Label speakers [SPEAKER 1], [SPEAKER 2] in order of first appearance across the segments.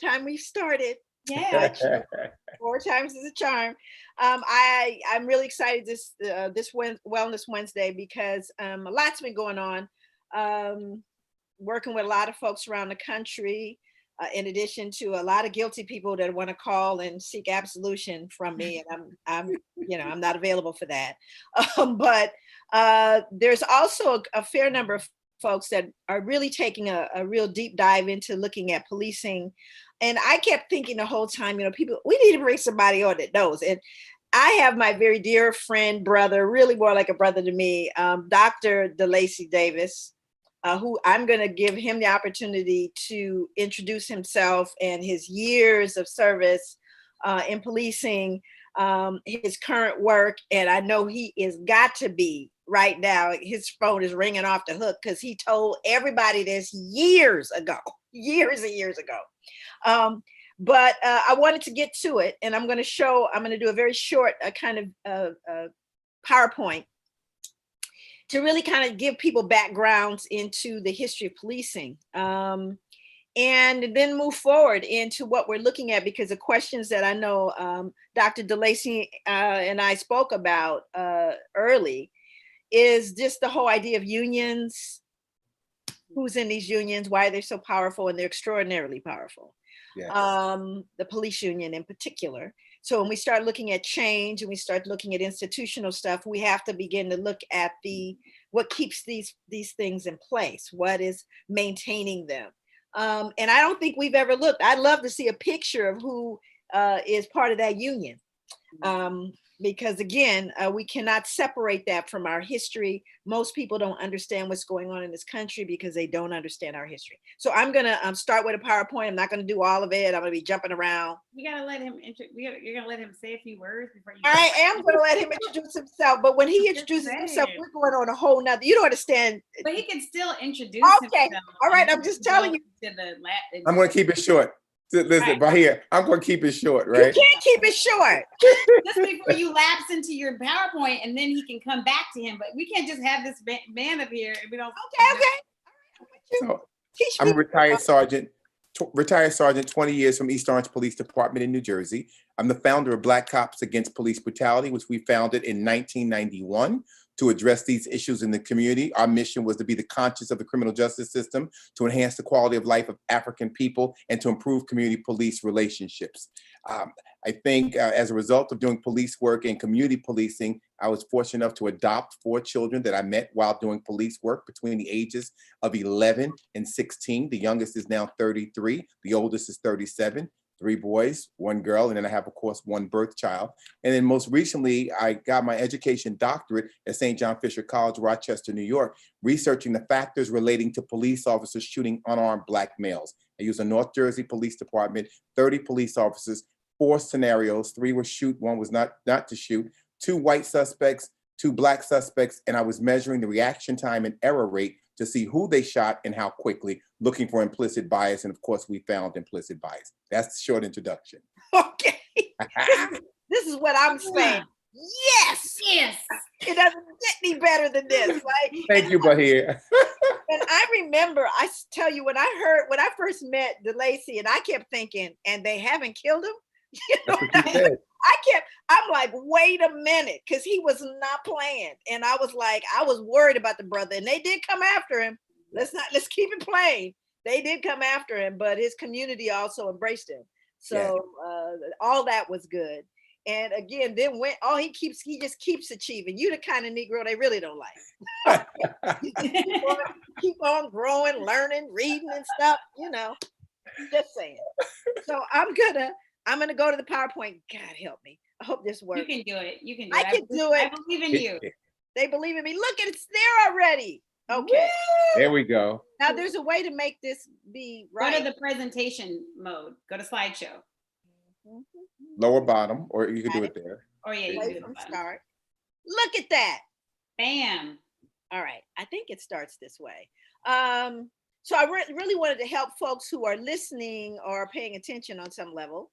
[SPEAKER 1] time we've started.
[SPEAKER 2] Yeah.
[SPEAKER 1] Four times is a charm. I'm really excited this Wellness Wednesday because a lot's been going on. Working with a lot of folks around the country, in addition to a lot of guilty people that want to call and seek absolution from me, and I'm not available for that. But there's also a fair number of folks that are really taking a real deep dive into looking at policing. And I kept thinking the whole time, people, we need to bring somebody on that knows. And I have my very dear friend, brother, really more like a brother to me, Dr. DeLacy Davis, who I'm going to give him the opportunity to introduce himself and his years of service in policing, his current work. And I know he is got to be right now. His phone is ringing off the hook because he told everybody this years ago, years and years ago. But I wanted to get to it, and I'm going to do a very short kind of PowerPoint to really kind of give people backgrounds into the history of policing, and then move forward into what we're looking at, because the questions that I know Dr. DeLacy and I spoke about early is just the whole idea of unions, who's in these unions, why they're so powerful, and they're extraordinarily powerful. Yes. The police union in particular. So when we start looking at change and we start looking at institutional stuff, we have to begin to look at what keeps these things in place, what is maintaining them. And I don't think we've ever looked. I'd love to see a picture of who is part of that union. Because again, we cannot separate that from our history. Most people don't understand what's going on in this country because they don't understand our history. So I'm gonna start with a PowerPoint. I'm not gonna do all of it. I'm gonna be jumping around.
[SPEAKER 2] You gotta let him. You're gonna let him say a few words before you.
[SPEAKER 1] I am gonna let him introduce himself. But when he introduces himself, we're going on a whole nother. You don't understand.
[SPEAKER 2] But he can still introduce
[SPEAKER 1] himself. All right, I'm just telling you.
[SPEAKER 3] I'm gonna keep it short. Listen, right here, I'm going to keep it short, right?
[SPEAKER 1] You can't keep it short.
[SPEAKER 2] Just before you lapse into your PowerPoint, and then he can come back to him. But we can't just have this man up here and we don't.
[SPEAKER 1] Okay.
[SPEAKER 3] So, I'm a retired sergeant, 20 years from East Orange Police Department in New Jersey. I'm the founder of Black Cops Against Police Brutality, which we founded in 1991. To address these issues in the community. Our mission was to be the conscience of the criminal justice system, to enhance the quality of life of African people, and to improve community police relationships. I think as a result of doing police work and community policing, I was fortunate enough to adopt 4 children that I met while doing police work between the ages of 11 and 16. The youngest is now 33, the oldest is 37. 3 boys, 1 girl, and then I have, of course, 1 birth child. And then most recently, I got my education doctorate at St. John Fisher College, Rochester, New York, researching the factors relating to police officers shooting unarmed Black males. I used a North Jersey Police Department, 30 police officers, 4 scenarios, 3 were shoot, 1 was not to shoot, 2 white suspects, 2 Black suspects, and I was measuring the reaction time and error rate to see who they shot and how quickly, looking for implicit bias. And of course, we found implicit bias. That's the short introduction.
[SPEAKER 1] Okay. This is what I'm saying. Yes. It doesn't get any better than this, right?
[SPEAKER 3] Thank you, Bahir.
[SPEAKER 1] And I remember, I tell you, when I first met DeLacy, and I kept thinking, and they haven't killed him? I'm like, wait a minute, because he was not playing. And I was worried about the brother, and they did come after him. Let's keep it plain. They did come after him, but his community also embraced him. So all that was good. And again, then he just keeps achieving. You the kind of Negro they really don't like. keep on growing, learning, reading and stuff, just saying. So I'm gonna go to the PowerPoint. God help me. I hope this works.
[SPEAKER 2] You can do it.
[SPEAKER 1] I can do it.
[SPEAKER 2] I believe in you.
[SPEAKER 1] They believe in me. Look, it's there already. Okay.
[SPEAKER 3] There we go.
[SPEAKER 1] Now there's a way to make this be right.
[SPEAKER 2] Go to the presentation mode. Go to slideshow.
[SPEAKER 3] Lower bottom, or you can do it there.
[SPEAKER 2] Oh yeah, you can do it.
[SPEAKER 1] Start. Look at that.
[SPEAKER 2] Bam.
[SPEAKER 1] All right. I think it starts this way. So I really wanted to help folks who are listening or paying attention on some level.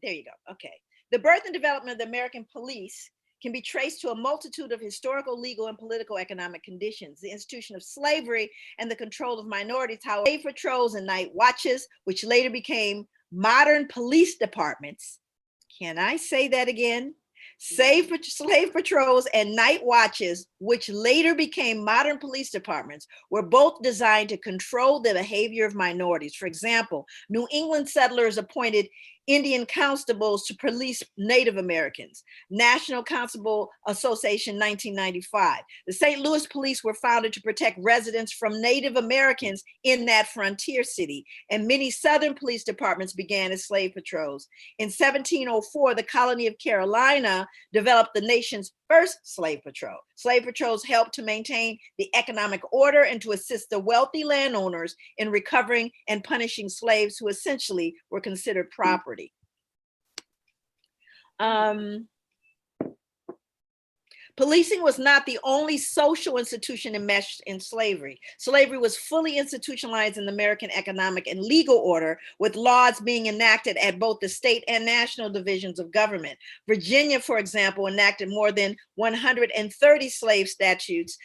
[SPEAKER 1] There you go. Okay. The birth and development of the American police can be traced to a multitude of historical, legal, and political economic conditions. The institution of slavery and the control of minorities, however, slave patrols and night watches, which later became modern police departments. Can I say that again? Slave patrols and night watches, which later became modern police departments, were both designed to control the behavior of minorities. For example, New England settlers appointed Indian constables to police Native Americans. National Constable Association, 1995. The St. Louis police were founded to protect residents from Native Americans in that frontier city, and many Southern police departments began as slave patrols. In 1704, the colony of Carolina developed the nation's first slave patrol. Slave patrols helped to maintain the economic order and to assist the wealthy landowners in recovering and punishing slaves who essentially were considered property. Policing was not the only social institution enmeshed in slavery. Slavery was fully institutionalized in the American economic and legal order, with laws being enacted at both the state and national divisions of government. Virginia, for example, enacted more than 130 slave statutes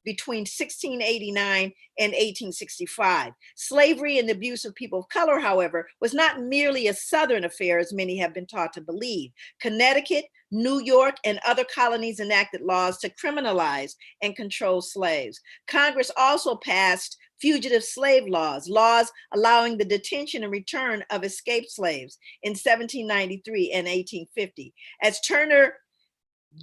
[SPEAKER 1] between 1689 and 1865. Slavery and the abuse of people of color, however, was not merely a Southern affair, as many have been taught to believe. Connecticut, New York, and other colonies enacted laws to criminalize and control slaves. Congress also passed fugitive slave laws, laws allowing the detention and return of escaped slaves in 1793 and 1850. As Turner,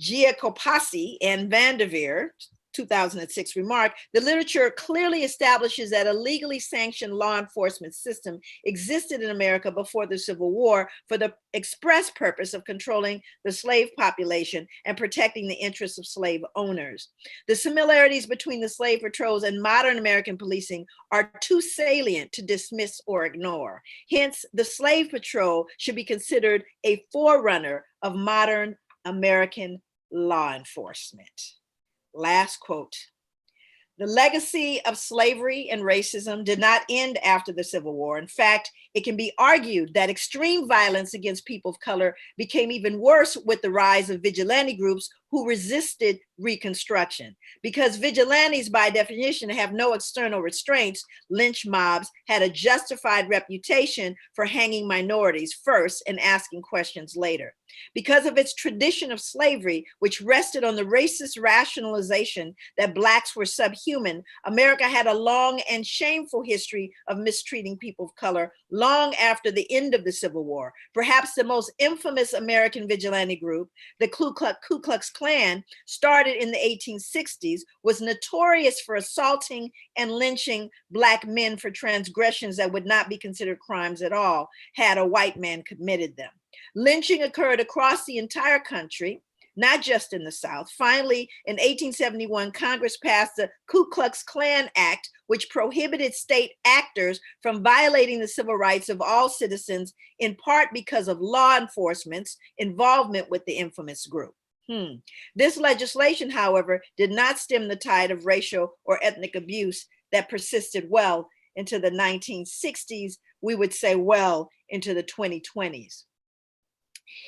[SPEAKER 1] Giacopassi, and Vanderveer, 2006 remark, the literature clearly establishes that a legally sanctioned law enforcement system existed in America before the Civil War for the express purpose of controlling the slave population and protecting the interests of slave owners. The similarities between the slave patrols and modern American policing are too salient to dismiss or ignore. Hence, the slave patrol should be considered a forerunner of modern American law enforcement. Last quote. The legacy of slavery and racism did not end after the Civil War. In fact, it can be argued that extreme violence against people of color became even worse with the rise of vigilante groups who resisted Reconstruction. Because vigilantes, by definition, have no external restraints, lynch mobs had a justified reputation for hanging minorities first and asking questions later. Because of its tradition of slavery, which rested on the racist rationalization that Blacks were subhuman, America had a long and shameful history of mistreating people of color long after the end of the Civil War. Perhaps the most infamous American vigilante group, the Ku Klux Klan, started in the 1860s, was notorious for assaulting and lynching Black men for transgressions that would not be considered crimes at all had a white man committed them. Lynching occurred across the entire country, not just in the South. Finally, in 1871, Congress passed the Ku Klux Klan Act, which prohibited state actors from violating the civil rights of all citizens, in part because of law enforcement's involvement with the infamous group. This legislation, however, did not stem the tide of racial or ethnic abuse that persisted well into the 1960s, we would say well into the 2020s.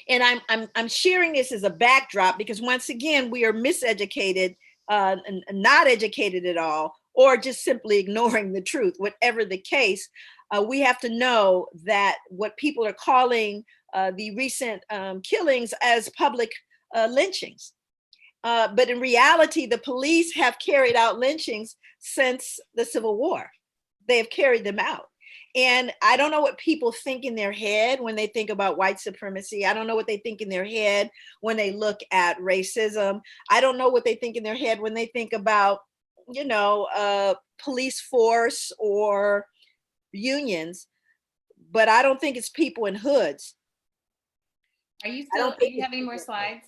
[SPEAKER 1] And I'm sharing this as a backdrop because once again, we are miseducated, and not educated at all, or just simply ignoring the truth. Whatever the case, we have to know that what people are calling the recent killings as public lynchings. But in reality, the police have carried out lynchings since the Civil War. They have carried them out. And I don't know what people think in their head when they think about white supremacy. I don't know what they think in their head when they look at racism. I don't know what they think in their head when they think about, police force or unions. But I don't think it's people in hoods.
[SPEAKER 2] Are you still, do you have any more slides?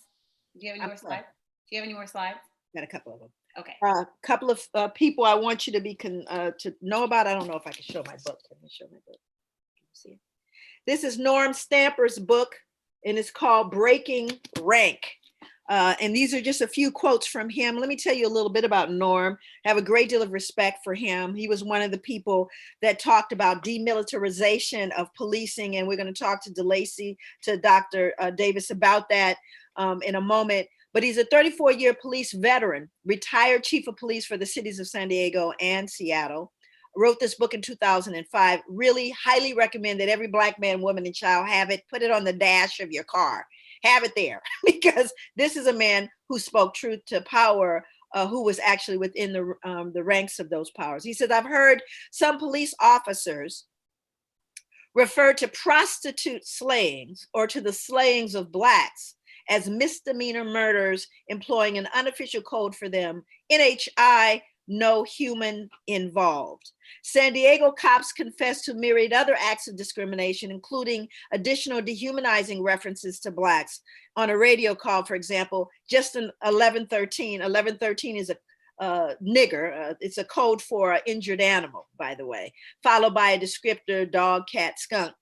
[SPEAKER 2] Do you have any more slides? Do you have any more slides?
[SPEAKER 1] Got a couple of them.
[SPEAKER 2] Okay.
[SPEAKER 1] A couple of people I want you to be to know about. I don't know if I can show my book. Let me show my book. See it. This is Norm Stamper's book, and it's called Breaking Rank. And these are just a few quotes from him. Let me tell you a little bit about Norm. I have a great deal of respect for him. He was one of the people that talked about demilitarization of policing, and we're going to talk to Dr. Davis about that in a moment. but he's a 34-year police veteran, retired chief of police for the cities of San Diego and Seattle. Wrote this book in 2005. Really highly recommend that every Black man, woman, and child have it. Put it on the dash of your car. Have it there, because this is a man who spoke truth to power, who was actually within the ranks of those powers. He says, I've heard some police officers refer to prostitute slayings or to the slayings of Blacks as misdemeanor murders, employing an unofficial code for them. NHI, no human involved. San Diego cops confessed to myriad other acts of discrimination, including additional dehumanizing references to Blacks on a radio call, for example, just in 1113. 1113 is a nigger. It's a code for an injured animal, by the way, followed by a descriptor, dog, cat, skunk.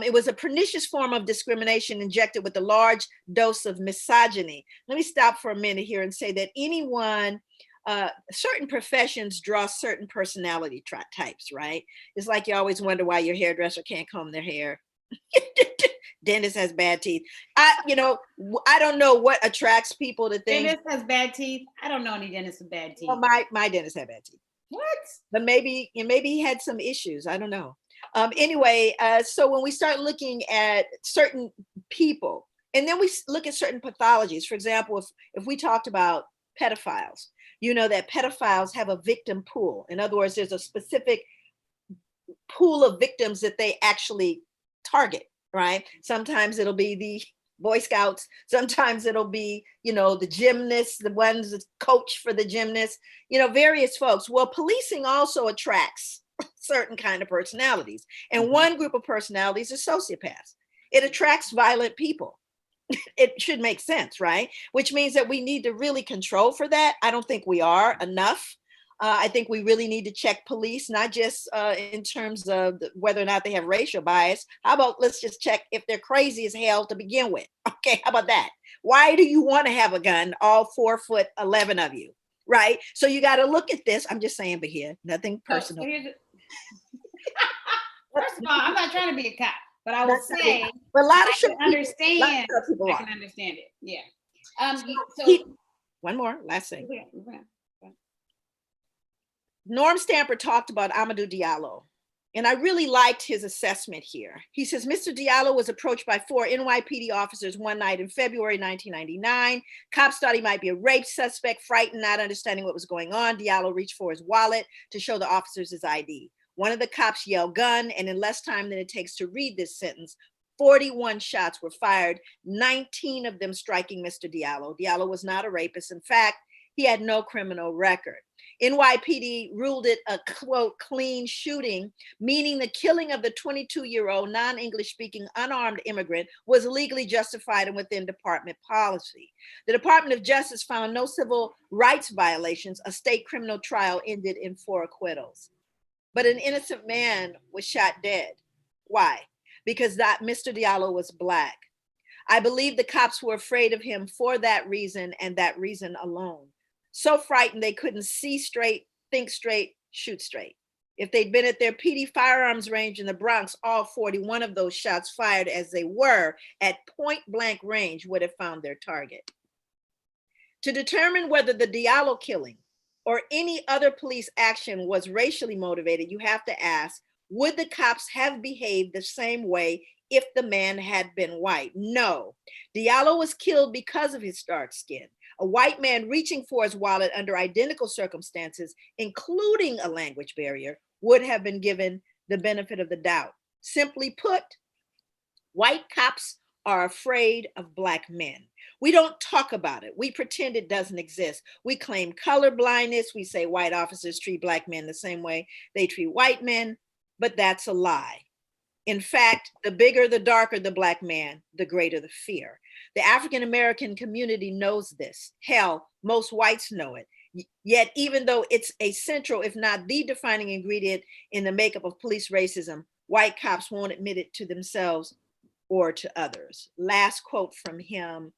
[SPEAKER 1] It was a pernicious form of discrimination injected with a large dose of misogyny. Let me stop for a minute here and say that anyone, certain professions draw certain personality types, right? It's like you always wonder why your hairdresser can't comb their hair. Dentist has bad teeth. I don't know what attracts people to things.
[SPEAKER 2] Dentist has bad teeth. I don't know any dentist with bad teeth.
[SPEAKER 1] Well, my dentist had bad teeth.
[SPEAKER 2] What?
[SPEAKER 1] But maybe he had some issues. I don't know. Anyway, so when we start looking at certain people, and then we look at certain pathologies, for example, if we talked about pedophiles, you know that pedophiles have a victim pool. In other words, there's a specific pool of victims that they actually target, right? Sometimes it'll be the Boy Scouts. Sometimes it'll be, the gymnasts, the ones that coach for the gymnasts, various folks. Well, policing also attracts certain kind of personalities. And one group of personalities is sociopaths. It attracts violent people. It should make sense, right? Which means that we need to really control for that. I don't think we are enough. I think we really need to check police, not just in terms of whether or not they have racial bias. How about let's just check if they're crazy as hell to begin with? Okay, how about that? Why do you want to have a gun, all 4'11" of you, right? So you got to look at this. I'm just saying, but here, nothing personal.
[SPEAKER 2] First of all, I'm not trying to be a cop, but I will say,
[SPEAKER 1] but a lot of
[SPEAKER 2] I can understand. I can understand it. Yeah.
[SPEAKER 1] One more last thing. Norm Stamper talked about Amadou Diallo, and I really liked his assessment here. He says, Mr. Diallo was approached by 4 NYPD officers one night in February 1999. Cops thought he might be a rape suspect, frightened, not understanding what was going on. Diallo reached for his wallet to show the officers his ID. One of the cops yelled gun, and in less time than it takes to read this sentence, 41 shots were fired, 19 of them striking Mr. Diallo. Diallo was not a rapist. In fact, he had no criminal record. NYPD ruled it a, quote, clean shooting, meaning the killing of the 22-year-old non-English speaking unarmed immigrant was legally justified and within department policy. The Department of Justice found no civil rights violations. A state criminal trial ended in 4 acquittals. But an innocent man was shot dead. Why? Because that Mr. Diallo was Black. I believe the cops were afraid of him for that reason and that reason alone. So frightened they couldn't see straight, think straight, shoot straight. If they'd been at their PD firearms range in the Bronx, all 41 of those shots fired as they were at point blank range would have found their target. To determine whether the Diallo killing or any other police action was racially motivated, you have to ask, would the cops have behaved the same way if the man had been white? No. Diallo was killed because of his dark skin. A white man reaching for his wallet under identical circumstances, including a language barrier, would have been given the benefit of the doubt. Simply put, white cops are afraid of Black men. We don't talk about it. We pretend it doesn't exist. We claim color blindness. We say white officers treat Black men the same way they treat white men, but that's a lie. In fact, the bigger, the darker the Black man, the greater the fear. The African-American community knows this. Hell, most whites know it. Yet, even though it's a central, if not the defining ingredient in the makeup of police racism, white cops won't admit it to themselves or to others. Last quote from him: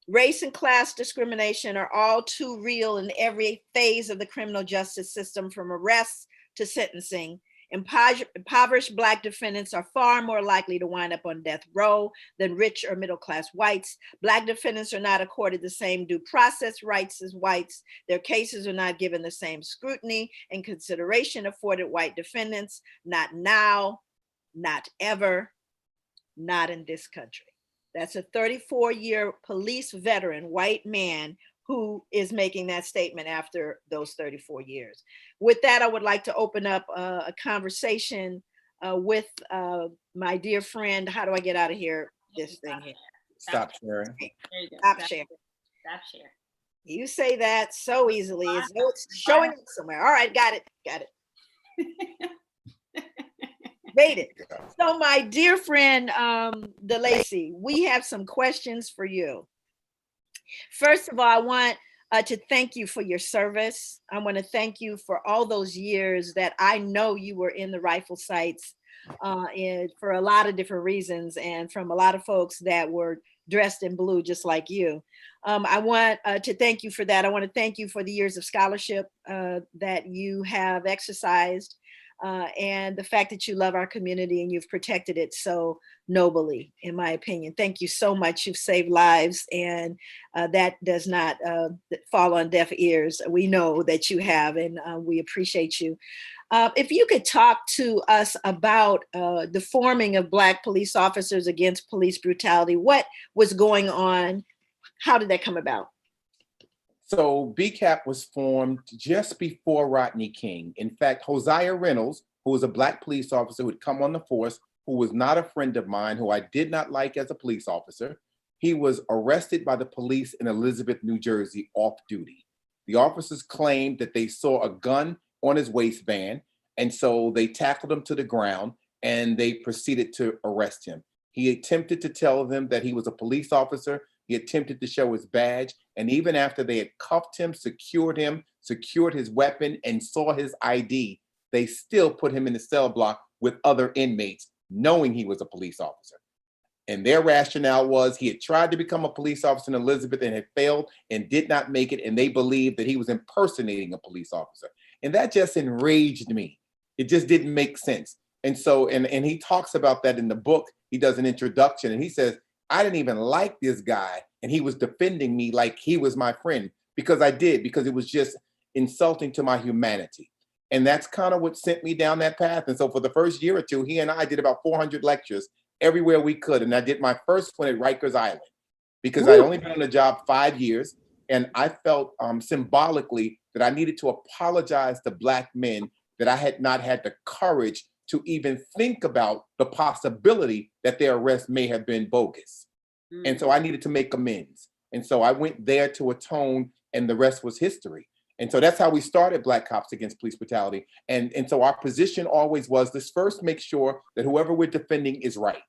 [SPEAKER 1] race and class discrimination are all too real in every phase of the criminal justice system, from arrests to sentencing. Impoverished Black defendants are far more likely to wind up on death row than rich or middle-class whites. Black defendants are not accorded the same due process rights as whites. Their cases are not given the same scrutiny and consideration afforded white defendants. Not now, not ever, not in this country. That's a 34-year police veteran, white man, who is making that statement after those 34 years. With that, I would like to open up a conversation with my dear friend. How do I get out of here? This thing here.
[SPEAKER 3] Stop sharing.
[SPEAKER 2] There you go.
[SPEAKER 1] Stop sharing.
[SPEAKER 2] Stop sharing.
[SPEAKER 1] You say that so easily as though it's showing up somewhere. All right, got it. Made it. So my dear friend, DeLacy, we have some questions for you. First of all, I want to thank you for your service. I want to thank you for all those years that I know you were in the rifle sights for a lot of different reasons, and from a lot of folks that were dressed in blue, just like you. I want to thank you for that. I want to thank you for the years of scholarship that you have exercised, and the fact that you love our community and you've protected it so nobly, in my opinion. Thank you so much. You've saved lives, and that does not fall on deaf ears. We know that you have, and we appreciate you. If you could talk to us about the forming of Black police officers against police brutality, what was going on? How did that come about?
[SPEAKER 3] So BCAP was formed just before Rodney King. In fact, Hosea Reynolds, who was a Black police officer who had come on the force, who was not a friend of mine, who I did not like as a police officer, he was arrested by the police in Elizabeth, New Jersey, off duty. The officers claimed that they saw a gun on his waistband, and so they tackled him to the ground and they proceeded to arrest him. He attempted to tell them that he was a police officer. He attempted to show his badge. And even after they had cuffed him, secured his weapon, and saw his ID, they still put him in the cell block with other inmates, knowing he was a police officer. And their rationale was he had tried to become a police officer in Elizabeth and had failed and did not make it. And they believed that he was impersonating a police officer. And that just enraged me. It just didn't make sense. And so, and he talks about that in the book. He does an introduction and he says, I didn't even like this guy, and he was defending me like he was my friend, because I did, because it was just insulting to my humanity. And that's kind of what sent me down that path. And so for the first year or two, he and I did about 400 lectures everywhere we could. And I did my first one at Rikers Island, because I'd only been on the job 5 years. And I felt symbolically that I needed to apologize to Black men that I had not had the courage to even think about the possibility that their arrest may have been bogus. And so I needed to make amends. And so I went there to atone, and the rest was history. And so that's how we started Black Cops Against Police Brutality. And so our position always was, let's first make sure that whoever we're defending is right.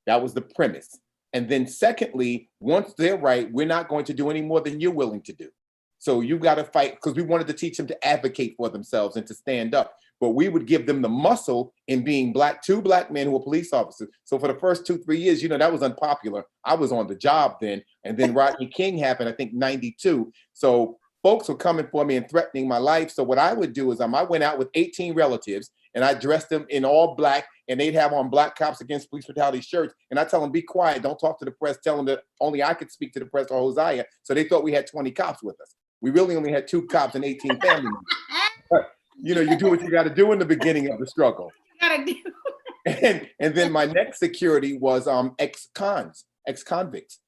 [SPEAKER 3] That was the premise. And then secondly, once they're right, we're not going to do any more than you're willing to do. So you got to fight, because we wanted to teach them to advocate for themselves and to stand up. But we would give them the muscle in being two Black men who were police officers. So for the first 2-3 years, that was unpopular. I was on the job then. And then Rodney King happened, I think 92. So folks were coming for me and threatening my life. So what I would do is I went out with 18 relatives and I dressed them in all Black, and they'd have on Black Cops Against Police Brutality shirts. And I tell them, be quiet, don't talk to the press, tell them that only I could speak to the press or Hosea. So they thought we had 20 cops with us. We really only had 2 cops and 18 family members. But, you do what you got to do in the beginning of the struggle. And then my next security was ex-convicts.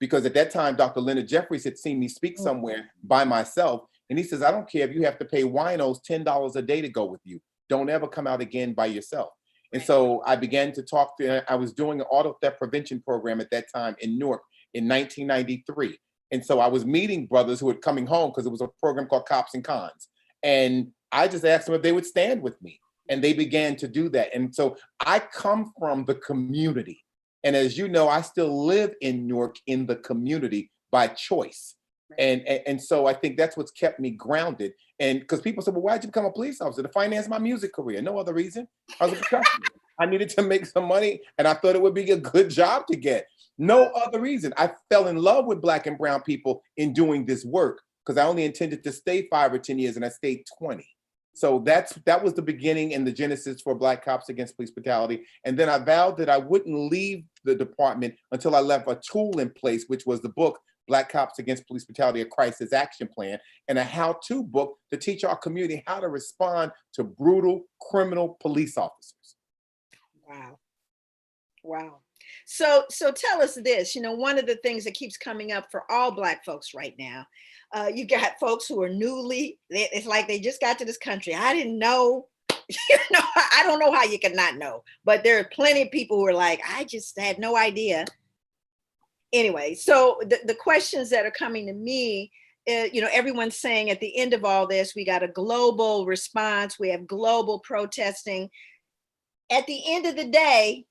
[SPEAKER 3] Because at that time, Dr. Leonard Jeffries had seen me speak somewhere by myself. And he says, I don't care if you have to pay winos $10 a day to go with you. Don't ever come out again by yourself. And so I began to talk I was doing an auto theft prevention program at that time in Newark in 1993. And so I was meeting brothers who were coming home, because it was a program called Cops and Cons. And I just asked them if they would stand with me. And they began to do that. And so I come from the community. And as you know, I still live in Newark in the community by choice. And so I think that's what's kept me grounded. And because people said, well, why'd you become a police officer? To finance my music career. No other reason. I was a professional. I needed to make some money, and I thought it would be a good job to get. No other reason. I fell in love with Black and brown people in doing this work, because I only intended to stay 5 or 10 years, and I stayed 20. So that was the beginning and the genesis for Black Cops Against Police Brutality. And then I vowed that I wouldn't leave the department until I left a tool in place, which was the book, Black Cops Against Police Brutality, a Crisis Action Plan, and a how-to book to teach our community how to respond to brutal criminal police officers.
[SPEAKER 1] Wow. Wow. So tell us this, one of the things that keeps coming up for all Black folks right now, you got folks who are it's like they just got to this country. I didn't know, I don't know how you could not know, but there are plenty of people who are like, I just had no idea. Anyway, so the questions that are coming to me, everyone's saying at the end of all this, we got a global response, we have global protesting. At the end of the day,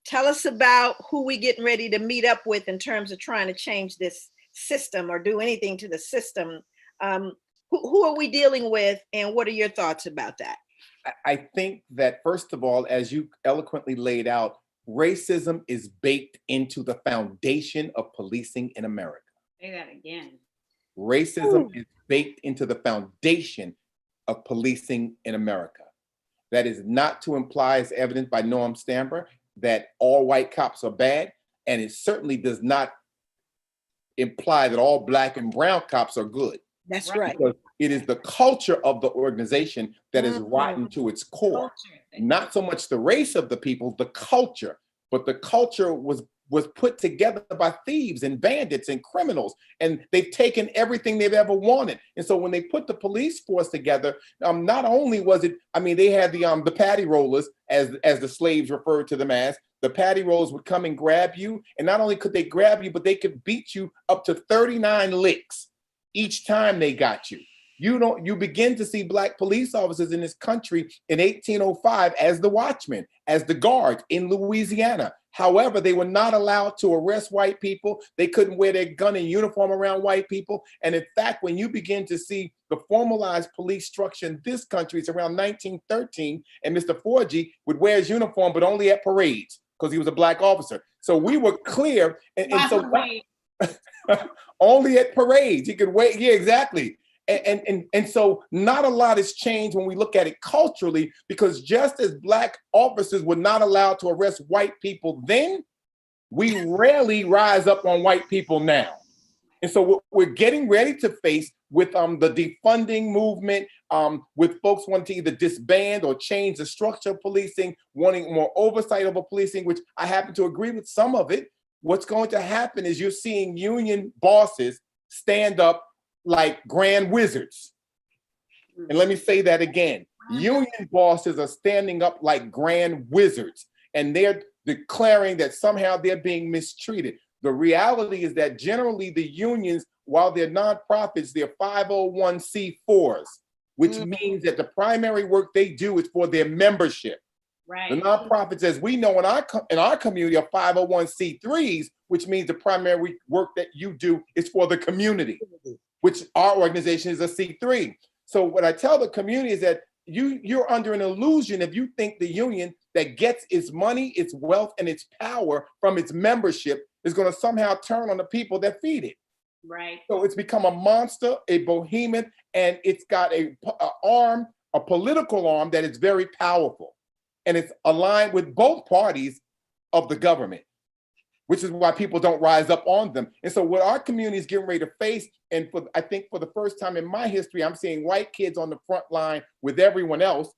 [SPEAKER 1] tell us about who we getting ready to meet up with in terms of trying to change this system or do anything to the system. Who are we dealing with, and what are your thoughts about that?
[SPEAKER 3] I think that, first of all, as you eloquently laid out, racism is baked into the foundation of policing in America.
[SPEAKER 2] Say that again.
[SPEAKER 3] Racism is baked into the foundation of policing in America. That is not to imply, as evidenced by Norm Stamper, that all white cops are bad, and it certainly does not imply that all Black and brown cops are good.
[SPEAKER 1] That's right.
[SPEAKER 3] Because it is the culture of the organization that is rotten to its core. Not so much the race of the people, the culture. But the culture was put together by thieves and bandits and criminals, and they've taken everything they've ever wanted. And so when they put the police force together, not only was it, they had the patty rollers, as the slaves referred to them as. The patty rollers would come and grab you, and not only could they grab you, but they could beat you up to 39 licks each time they got you. You begin to see Black police officers in this country in 1805 as the watchmen, as the guards in Louisiana. However, they were not allowed to arrest white people. They couldn't wear their gun and uniform around white people. And in fact, when you begin to see the formalized police structure in this country, it's around 1913, and Mr. Forgy would wear his uniform, but only at parades, because he was a Black officer. So we were clear. And so only at parades. He could wait. Yeah, exactly. And so not a lot has changed when we look at it culturally, because just as Black officers were not allowed to arrest white people then, we rarely rise up on white people now. And so what we're getting ready to face with the defunding movement, with folks wanting to either disband or change the structure of policing, wanting more oversight over policing, which I happen to agree with some of it. What's going to happen is you're seeing union bosses stand up like grand wizards. And let me say that again. Union bosses are standing up like grand wizards, and they're declaring that somehow they're being mistreated. The reality is that generally the unions, while they're nonprofits, they're 501c4s, which means that the primary work they do is for their membership.
[SPEAKER 2] Right.
[SPEAKER 3] The nonprofits, as we know in our community, are 501c3s, which means the primary work that you do is for the community, which our organization is a C3. So what I tell the community is that you're under an illusion if you think the union that gets its money, its wealth, and its power from its membership is going to somehow turn on the people that feed it.
[SPEAKER 2] Right.
[SPEAKER 3] So it's become a monster, a behemoth, and it's got a political arm that is very powerful. And it's aligned with both parties of the government, which is why people don't rise up on them. And so what our community is getting ready to face, and I think for the first time in my history, I'm seeing white kids on the front line with everyone else,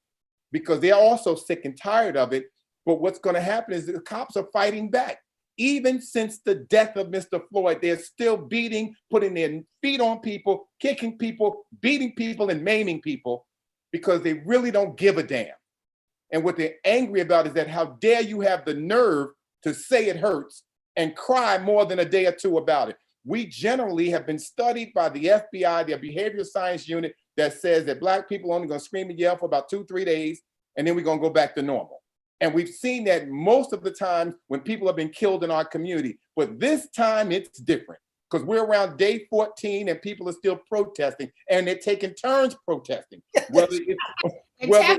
[SPEAKER 3] because they're also sick and tired of it. But what's going to happen is the cops are fighting back. Even since the death of Mr. Floyd, they're still beating, putting their feet on people, kicking people, beating people, and maiming people, because they really don't give a damn. And what they're angry about is that how dare you have the nerve to say it hurts and cry more than a day or two about it. We generally have been studied by the FBI, their behavioral science unit, that says that Black people are only going to scream and yell for about 2-3 days, and then we're going to go back to normal. And we've seen that most of the time when people have been killed in our community. But this time it's different, because we're around day 14 and people are still protesting, and they're taking turns protesting. Whether it's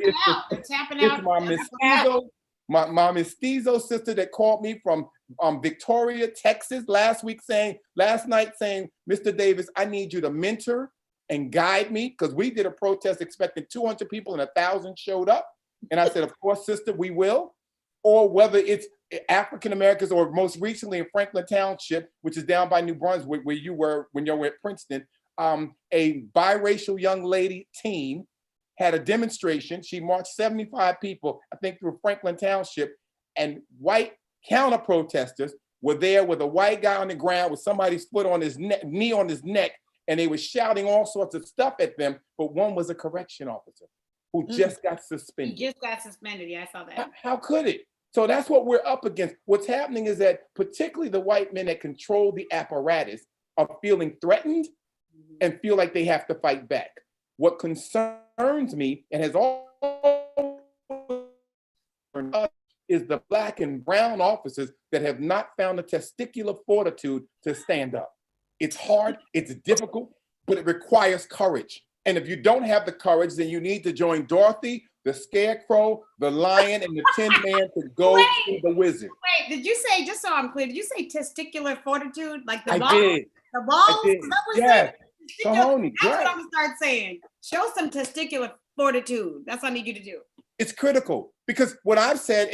[SPEAKER 3] my mestizo sister that called me from Victoria, Texas last night saying, Mr. Davis, I need you to mentor and guide me, because we did a protest expecting 200 people and 1,000 showed up. And I said, of course, sister, we will. Or whether it's African Americans, or most recently in Franklin Township, which is down by New Brunswick, where you were when you were at Princeton, a biracial young lady team had a demonstration. She marched 75 people, I think, through Franklin Township, and white counter protesters were there with a white guy on the ground with somebody's foot on his neck, knee on his neck, and they were shouting all sorts of stuff at them. But one was a correction officer who just got suspended.
[SPEAKER 2] He just got suspended. Yeah, I saw that.
[SPEAKER 3] How could it? So that's what we're up against. What's happening is that particularly the white men that control the apparatus are feeling threatened and feel like they have to fight back. What concerns me and has always is the Black and brown officers that have not found the testicular fortitude to stand up. It's hard, it's difficult, but it requires courage. And if you don't have the courage, then you need to join Dorothy, the Scarecrow, the Lion, and the Tin Man to go to the Wizard.
[SPEAKER 2] Wait, did you say, just so I'm clear, did you say testicular fortitude? Like the balls?
[SPEAKER 3] I did.
[SPEAKER 2] The balls?
[SPEAKER 3] I did.
[SPEAKER 2] Yes.
[SPEAKER 3] Kahoni,
[SPEAKER 2] That's
[SPEAKER 3] right.
[SPEAKER 2] what I'm gonna start saying. Show some testicular fortitude. That's what I need you to do.
[SPEAKER 3] It's critical, because what I've said,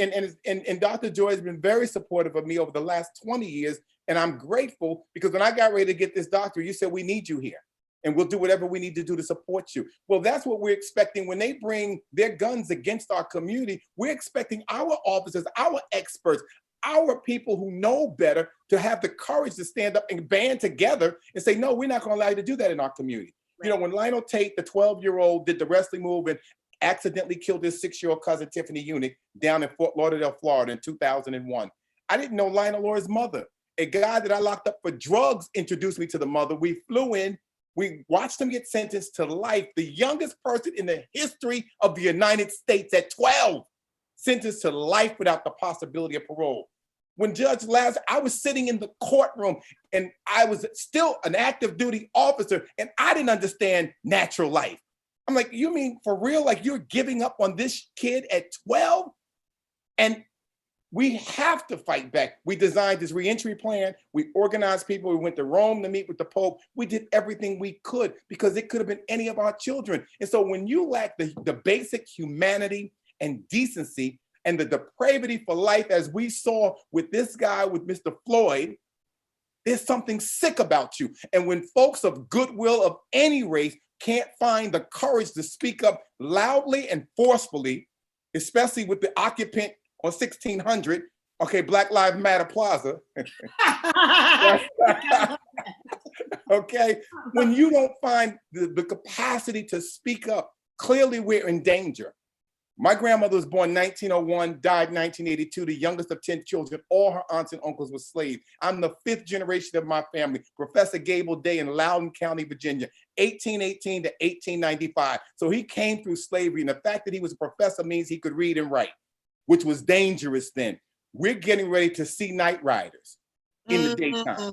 [SPEAKER 3] and Dr. Joy has been very supportive of me over the last 20 years, and I'm grateful, because when I got ready to get this doctorate, you said, we need you here, and we'll do whatever we need to do to support you. Well, that's what we're expecting when they bring their guns against our community. We're expecting our officers, our experts, our people who know better to have the courage to stand up and band together and say, no, we're not going to allow you to do that in our community. Right. You know, when Lionel Tate, the 12-year-old, did the wrestling move and accidentally killed his 6-year-old cousin, Tiffany Unick, down in Fort Lauderdale, Florida in 2001. I didn't know Lionel or his mother. A guy that I locked up for drugs introduced me to the mother. We flew in, we watched him get sentenced to life, the youngest person in the history of the United States at 12, sentenced to life without the possibility of parole. When Judge Lazarus, I was sitting in the courtroom and I was still an active duty officer and I didn't understand natural life. I'm like, you mean for real? Like you're giving up on this kid at 12? And we have to fight back. We designed this reentry plan. We organized people. We went to Rome to meet with the Pope. We did everything we could because it could have been any of our children. And so when you lack the basic humanity and decency and the depravity for life, as we saw with this guy, with Mr. Floyd, there's something sick about you. And when folks of goodwill of any race can't find the courage to speak up loudly and forcefully, especially with the occupant on 1600, okay, Black Lives Matter Plaza. Okay, when you don't find the capacity to speak up, clearly we're in danger. My grandmother was born 1901, died 1982, the youngest of 10 children. All her aunts and uncles were slaves. I'm the 5th generation of my family. Professor Gable Day in Loudoun County, Virginia, 1818 to 1895. So he came through slavery, and the fact that he was a professor means he could read and write, which was dangerous then. We're getting ready to see night riders in the daytime.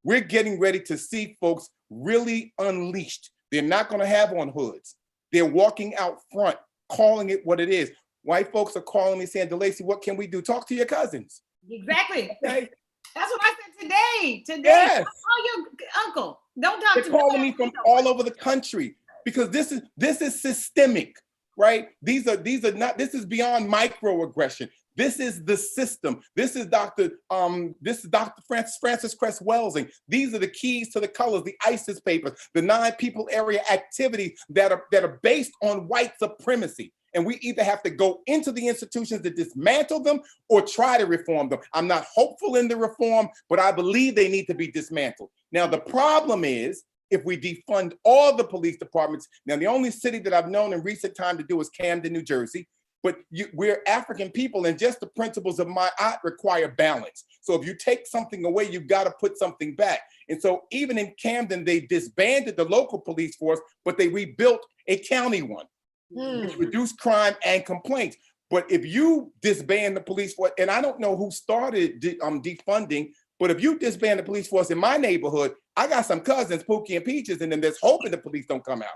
[SPEAKER 3] We're getting ready to see folks really unleashed. They're not going to have on hoods. They're walking out front, calling it what it is. White folks are calling me saying, DeLacy, what can we do? Talk to your cousins.
[SPEAKER 2] Exactly.
[SPEAKER 3] Okay?
[SPEAKER 2] That's what I said today.
[SPEAKER 3] Yes.
[SPEAKER 2] Call your uncle. Don't talk
[SPEAKER 3] They're
[SPEAKER 2] to
[SPEAKER 3] calling me from all over the country because this is systemic, right? This is beyond microaggression. This is the system. This is Dr. Francis Cress Welsing. These are the keys to the colors, the ISIS papers, the 9 people area activities that are based on white supremacy. And we either have to go into the institutions to dismantle them or try to reform them. I'm not hopeful in the reform, but I believe they need to be dismantled. Now, the problem is if we defund all the police departments. Now, the only city that I've known in recent time to do is Camden, New Jersey. But we're African people, and just the principles of my art require balance. So if you take something away, you've got to put something back. And so even in Camden, they disbanded the local police force, but they rebuilt a county one, which reduced crime and complaints. But if you disband the police force, and I don't know who started defunding, but if you disband the police force in my neighborhood, I got some cousins, Pookie and Peaches, and then there's hoping the police don't come out.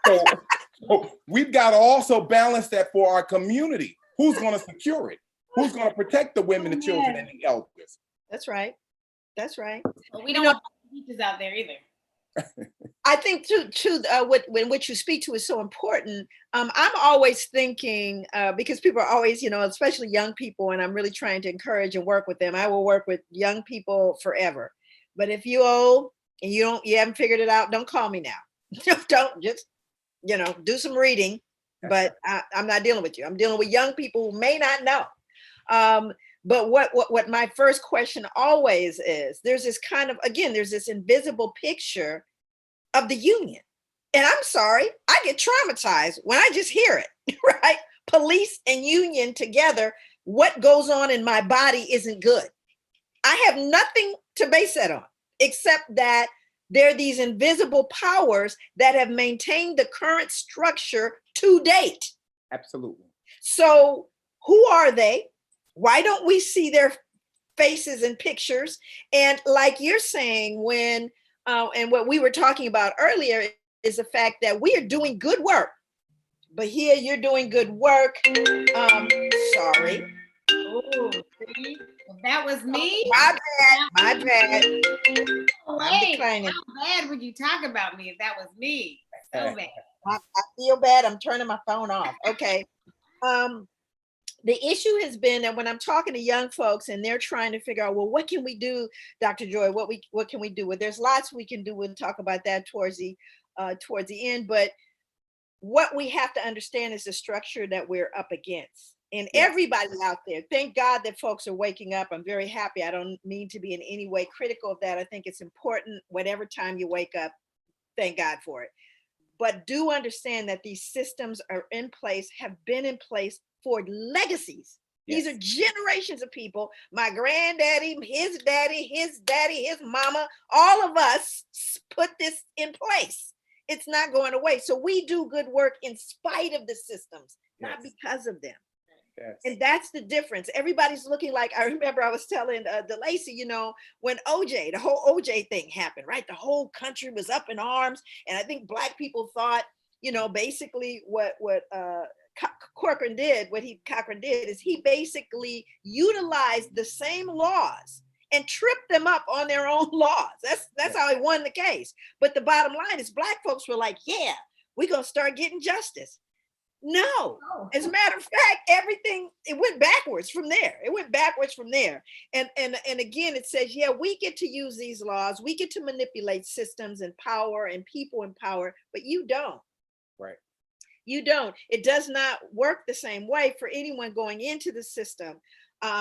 [SPEAKER 3] So we've got to also balance that for our community. Who's going to secure it? Who's going to protect the women, the children, and the elders?
[SPEAKER 1] That's right. That's right.
[SPEAKER 2] Well, we don't want teachers out there either.
[SPEAKER 1] I think what you speak to is so important. I'm always thinking because people are always, especially young people, and I'm really trying to encourage and work with them. I will work with young people forever. But if you old and you haven't figured it out, don't call me now. Don't just do some reading. But I'm not dealing with you. I'm dealing with young people who may not know. But what my first question always is, there's this there's this invisible picture of the union. And I'm sorry, I get traumatized when I just hear it, right? Police and union together, what goes on in my body isn't good. I have nothing to base that on, except that there are these invisible powers that have maintained the current structure to date.
[SPEAKER 3] Absolutely.
[SPEAKER 1] So who are they? Why don't we see their faces and pictures? And like you're saying, and what we were talking about earlier is the fact that we are doing good work. But here you're doing good work. Sorry.
[SPEAKER 2] Oh, see? That was me.
[SPEAKER 1] My bad.
[SPEAKER 2] Oh, wait, how bad would you talk about me if that was me? So bad.
[SPEAKER 1] I feel bad. I'm turning my phone off. Okay. The issue has been that when I'm talking to young folks and they're trying to figure out, well, what can we do, Dr. Joy? What can we do? Well, there's lots we can do. We'll talk about that towards the end. But what we have to understand is the structure that we're up against. And everybody out there, thank God that folks are waking up. I'm very happy. I don't mean to be in any way critical of that. I think it's important, whatever time you wake up, thank God for it. But do understand that these systems are in place, have been in place for legacies. These are generations of people. My granddaddy, his daddy, his mama, all of us put this in place. It's not going away. So we do good work in spite of the systems, not because of them. Yes. And that's the difference. Everybody's looking like, I remember I was telling DeLacy, when the whole OJ thing happened, right? The whole country was up in arms. And I think Black people thought, basically what Cochran did is he basically utilized the same laws and tripped them up on their own laws. That's how he won the case. But the bottom line is Black folks were like, yeah, we're going to start getting justice. No, as a matter of fact, it went backwards from there. And again, it says, yeah, we get to use these laws. We get to manipulate systems and power and people in power, but you don't.
[SPEAKER 3] Right.
[SPEAKER 1] You don't. It does not work the same way for anyone going into the system.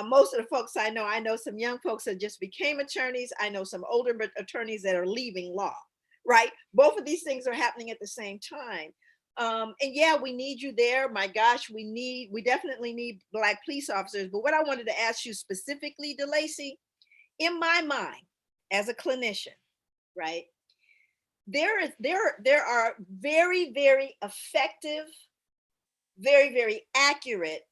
[SPEAKER 1] Most of the folks I know some young folks that just became attorneys. I know some older attorneys that are leaving law, right? Both of these things are happening at the same time. And yeah, we need you there. My gosh, we definitely need Black police officers. But what I wanted to ask you specifically, DeLacy, in my mind, as a clinician, right? There are very, very effective, very, very accurate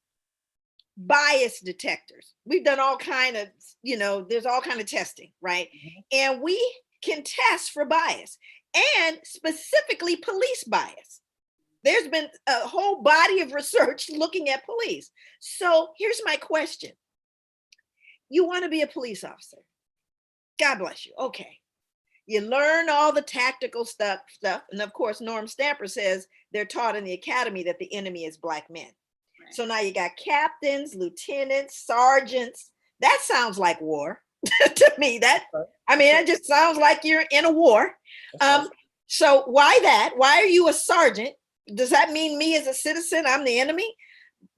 [SPEAKER 1] bias detectors. We've done all kind of, there's all kind of testing, right? Mm-hmm. And we can test for bias, and specifically police bias. There's been a whole body of research looking at police. So here's my question. You want to be a police officer. God bless you. Okay. You learn all the tactical stuff. And of course, Norm Stamper says they're taught in the academy that the enemy is Black men. Right. So now you got captains, lieutenants, sergeants. That sounds like war to me. It just sounds like you're in a war. So why that? Why are you a sergeant? Does that mean me as a citizen, I'm the enemy?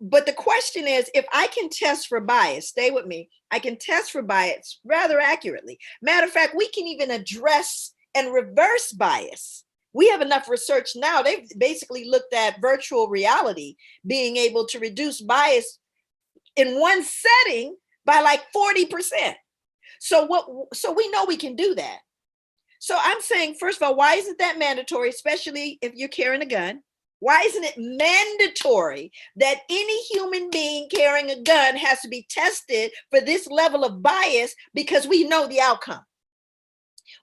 [SPEAKER 1] But the question is, if I can test for bias, stay with me, I can test for bias rather accurately. Matter of fact, we can even address and reverse bias. We have enough research now. They've basically looked at virtual reality, being able to reduce bias in one setting by like 40%. So we know we can do that. So I'm saying, first of all, why isn't that mandatory, especially if you're carrying a gun? Why isn't it mandatory that any human being carrying a gun has to be tested for this level of bias because we know the outcome?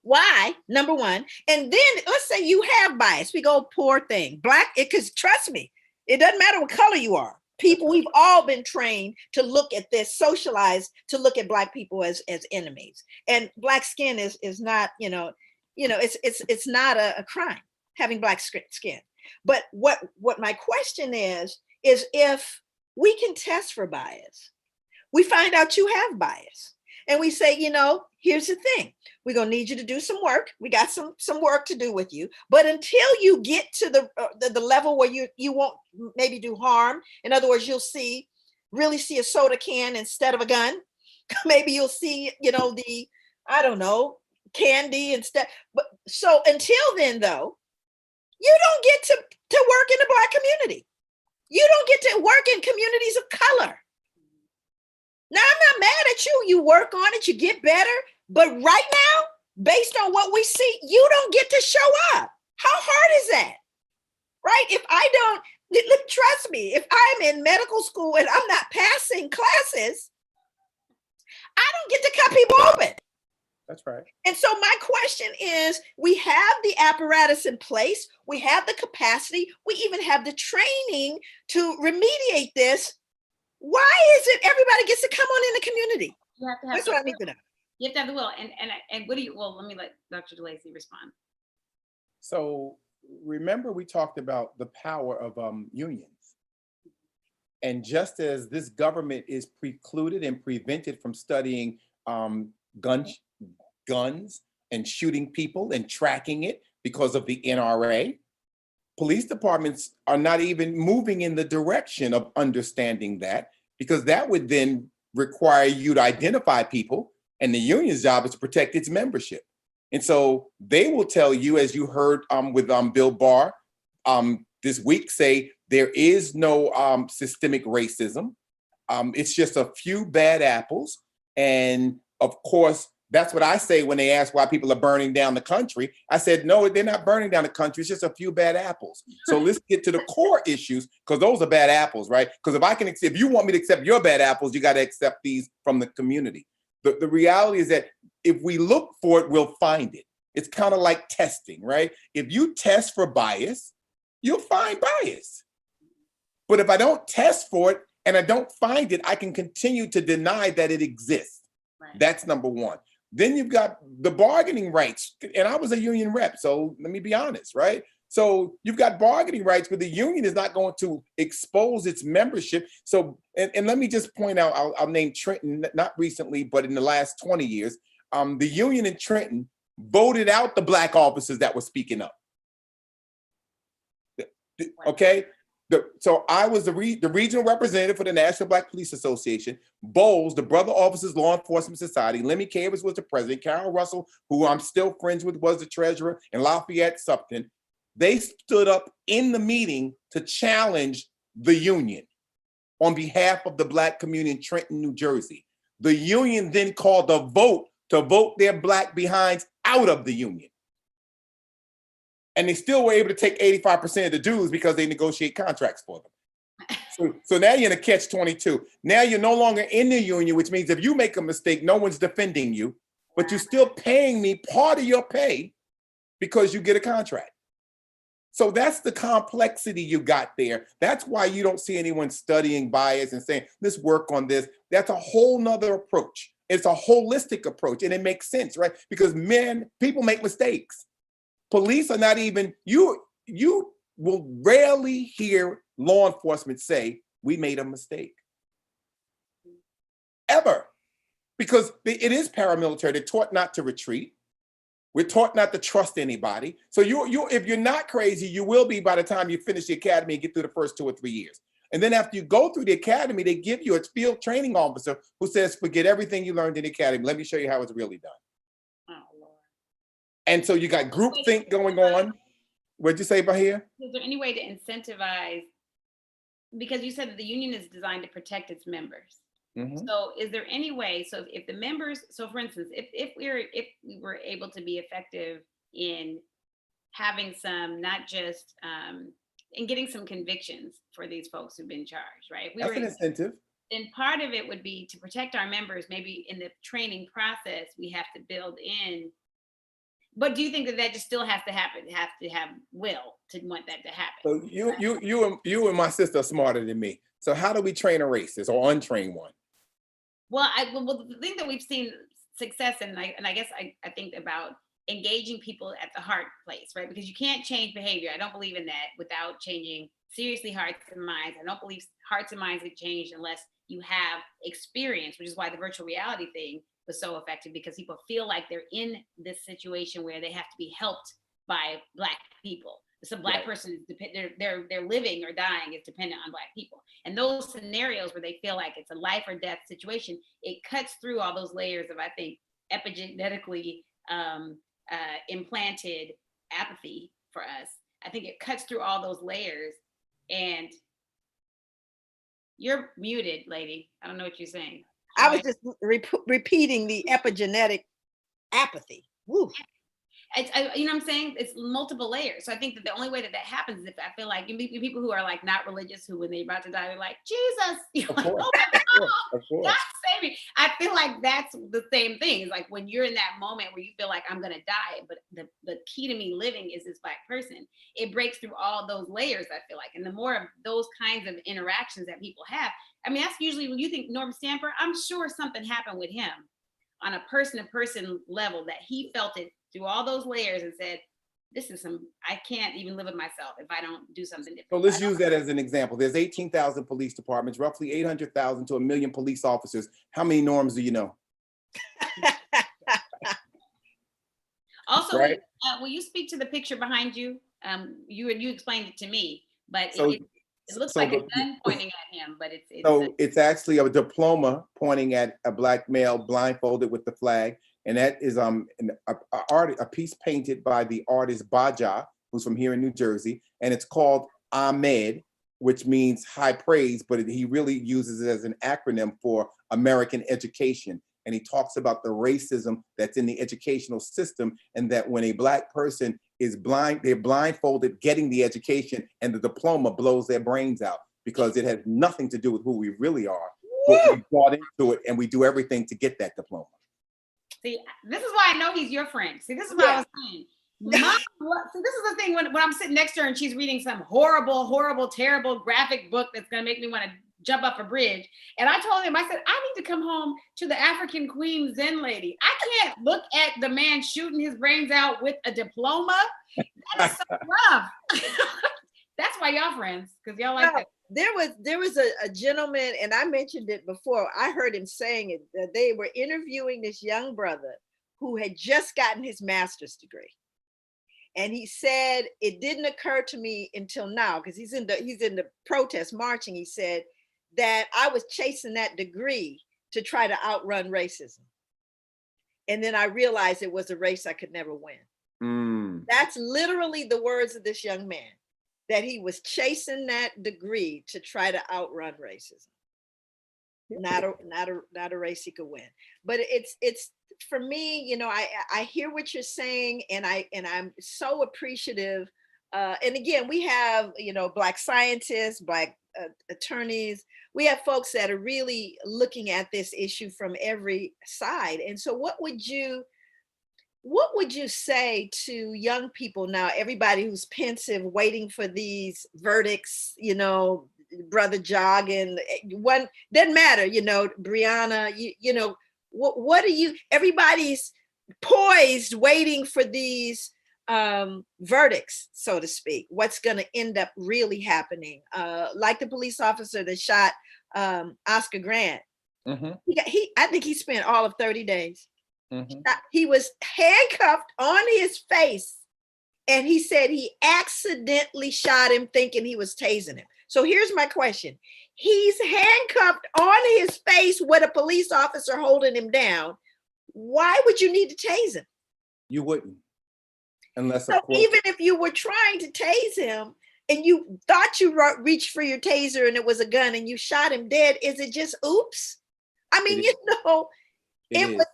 [SPEAKER 1] Why? Number one. And then let's say you have bias. We go, poor thing. Black, because trust me, it doesn't matter what color you are. People, we've all been trained to look at this, socialized to look at Black people as enemies. And Black skin is not, You know, it's not a crime having black skin. But what my question is if we can test for bias, we find out you have bias, and we say, you know, here's the thing, we're going to need you to do some work. We got some work to do with you, but until you get to the level where you won't maybe do harm, in other words, you'll really see a soda can instead of a gun. Maybe you'll see, you know, I don't know, candy instead. But so until then, though, you don't get to work in the Black community. You don't get to work in communities of color. Now, I'm not mad at you. You work on it, you get better. But right now, based on what we see, you don't get to show up. How hard is that? Right? If I don't, trust me, if I'm in medical school and I'm not passing classes, I don't get to cut people open.
[SPEAKER 3] That's right.
[SPEAKER 1] And so my question is, we have the apparatus in place, we have the capacity, we even have the training to remediate this. Why is it everybody gets to come on in the community?
[SPEAKER 2] You have to have
[SPEAKER 1] That's what I need to know.
[SPEAKER 2] You have to have the will. And what do you, well, let me let Dr. DeLacy respond.
[SPEAKER 3] So remember, we talked about the power of unions. And just as this government is precluded and prevented from studying guns and shooting people and tracking it because of the NRA, police departments are not even moving in the direction of understanding that, because that would then require you to identify people, and the union's job is to protect its membership. And so they will tell you, as you heard with Bill Barr this week, say there is no systemic racism. It's just a few bad apples. And of course, that's what I say when they ask why people are burning down the country. I said, no, they're not burning down the country. It's just a few bad apples. So let's get to the core issues, because those are bad apples, right? Because if you want me to accept your bad apples, you got to accept these from the community. The reality is that if we look for it, we'll find it. It's kind of like testing, right? If you test for bias, you'll find bias. But if I don't test for it and I don't find it, I can continue to deny that it exists. Right. That's number one. Then you've got the bargaining rights. And I was a union rep, so let me be honest, right? So you've got bargaining rights, but the union is not going to expose its membership. So, and let me just point out, I'll name Trenton, not recently, but in the last 20 years, the union in Trenton voted out the Black officers that were speaking up. Okay? So I was the regional representative for the National Black Police Association. Bowles, the Brother Officers Law Enforcement Society, Lemmy Cavers was the president, Carol Russell, who I'm still friends with, was the treasurer, and Lafayette Supton. They stood up in the meeting to challenge the union on behalf of the Black community in Trenton, New Jersey. The union then called a vote to vote their Black behinds out of the union. And they still were able to take 85% of the dues because they negotiate contracts for them. So now you're in a catch-22. Now you're no longer in the union, which means if you make a mistake, no one's defending you, but you're still paying me part of your pay because you get a contract. So that's the complexity you got there. That's why you don't see anyone studying bias and saying, let's work on this. That's a whole nother approach. It's a holistic approach, and it makes sense, right? Because people make mistakes. Police are not even, you will rarely hear law enforcement say, we made a mistake. Ever. Because it is paramilitary. They're taught not to retreat. We're taught not to trust anybody. So if you're not crazy, you will be by the time you finish the academy and get through the first 2 or 3 years. And then after you go through the academy, they give you a field training officer who says, forget everything you learned in the academy. Let me show you how it's really done. And so you got groupthink going on. What'd you say, Bahia?
[SPEAKER 2] Is there any way to incentivize? Because you said that the union is designed to protect its members. Mm-hmm. So is there any way, so if the members, so for instance, if we were able to be effective in having some, not just, in getting some convictions for these folks who've been charged, right?
[SPEAKER 3] That's an incentive.
[SPEAKER 2] And part of it would be to protect our members. Maybe in the training process, we have to build in. But do you think that just still has to happen? Have to have will to want that to happen?
[SPEAKER 3] So you and my sister are smarter than me. So how do we train a racist or untrain one?
[SPEAKER 2] Well, the thing that we've seen success in, and I guess I think about engaging people at the heart place, right? Because you can't change behavior. I don't believe in that without changing seriously hearts and minds. I don't believe hearts and minds get changed unless you have experience, which is why the virtual reality thing was so effective, because people feel like they're in this situation where they have to be helped by Black people. Some Black person is their living or dying is dependent on Black people. And those scenarios where they feel like it's a life or death situation, it cuts through all those layers of, I think, epigenetically implanted apathy for us. I think it cuts through all those layers. And you're muted, lady. I don't know what you're saying.
[SPEAKER 1] I was just repeating the epigenetic apathy. Woo.
[SPEAKER 2] You know what I'm saying? It's multiple layers. So I think that the only way that happens is if I feel like people who are like not religious, who when they're about to die, they're like, Jesus, you're like, oh my God, God save me. I feel like that's the same thing. It's like when you're in that moment where you feel like I'm gonna die, but the key to me living is this Black person. It breaks through all those layers, I feel like. And the more of those kinds of interactions that people have, I mean, that's usually when you think Norm Stamper, I'm sure something happened with him on a person-to-person level that he felt it through all those layers and said, this is I can't even live with myself if I don't do something different.
[SPEAKER 3] So let's use that as an example. There's 18,000 police departments, roughly 800,000 to 1 million police officers. How many norms do you know?
[SPEAKER 2] Also, right? Will you speak to the picture behind you? You explained it to me, but so, it looks like a gun pointing at him, but
[SPEAKER 3] it's actually a diploma pointing at a Black male blindfolded with the flag. And that is a piece painted by the artist Baja, who's from here in New Jersey. And it's called Ahmed, which means high praise, but he really uses it as an acronym for American education. And he talks about the racism that's in the educational system, and that when a Black person is blind, they're blindfolded getting the education, and the diploma blows their brains out because it has nothing to do with who we really are. But we bought into it and we do everything to get that diploma.
[SPEAKER 2] See, this is why I know he's your friend. See, this is what I was saying. So this is the thing when I'm sitting next to her and she's reading some horrible, terrible graphic book that's going to make me want to jump up a bridge. And I told him, I said, I need to come home to the African Queen Zen lady. I can't look at the man shooting his brains out with a diploma. That is so rough. That's why y'all friends, because y'all like that.
[SPEAKER 1] There was a gentleman, and I mentioned it before. I heard him saying it, that they were interviewing this young brother who had just gotten his master's degree. And he said, it didn't occur to me until now, because he's in the protest marching. He said that I was chasing that degree to try to outrun racism. And then I realized it was a race I could never win. That's literally the words of this young man, that he was chasing that degree to try to outrun racism. Not a race he could win. But it's for me, you know, I hear what you're saying, and I'm so appreciative. And again, we have, you know, Black scientists, Black attorneys. We have folks that are really looking at this issue from every side. And so what would you say to young people now, everybody who's pensive, waiting for these verdicts, you know, Brother Joggin, one doesn't matter, you know, Brianna, you know, what are you, everybody's poised waiting for these verdicts, so to speak, what's going to end up really happening. Like the police officer that shot Oscar Grant. Mm-hmm. I think he spent all of 30 days. Mm-hmm. He was handcuffed on his face, and he said he accidentally shot him thinking he was tasing him. So here's my question. He's handcuffed on his face with a police officer holding him down. Why would you need to tase him? You wouldn't. Unless, so even if you were trying to tase him and you thought you reached for your taser and it was a gun and you shot him dead, is it just oops? I mean, you know, it was.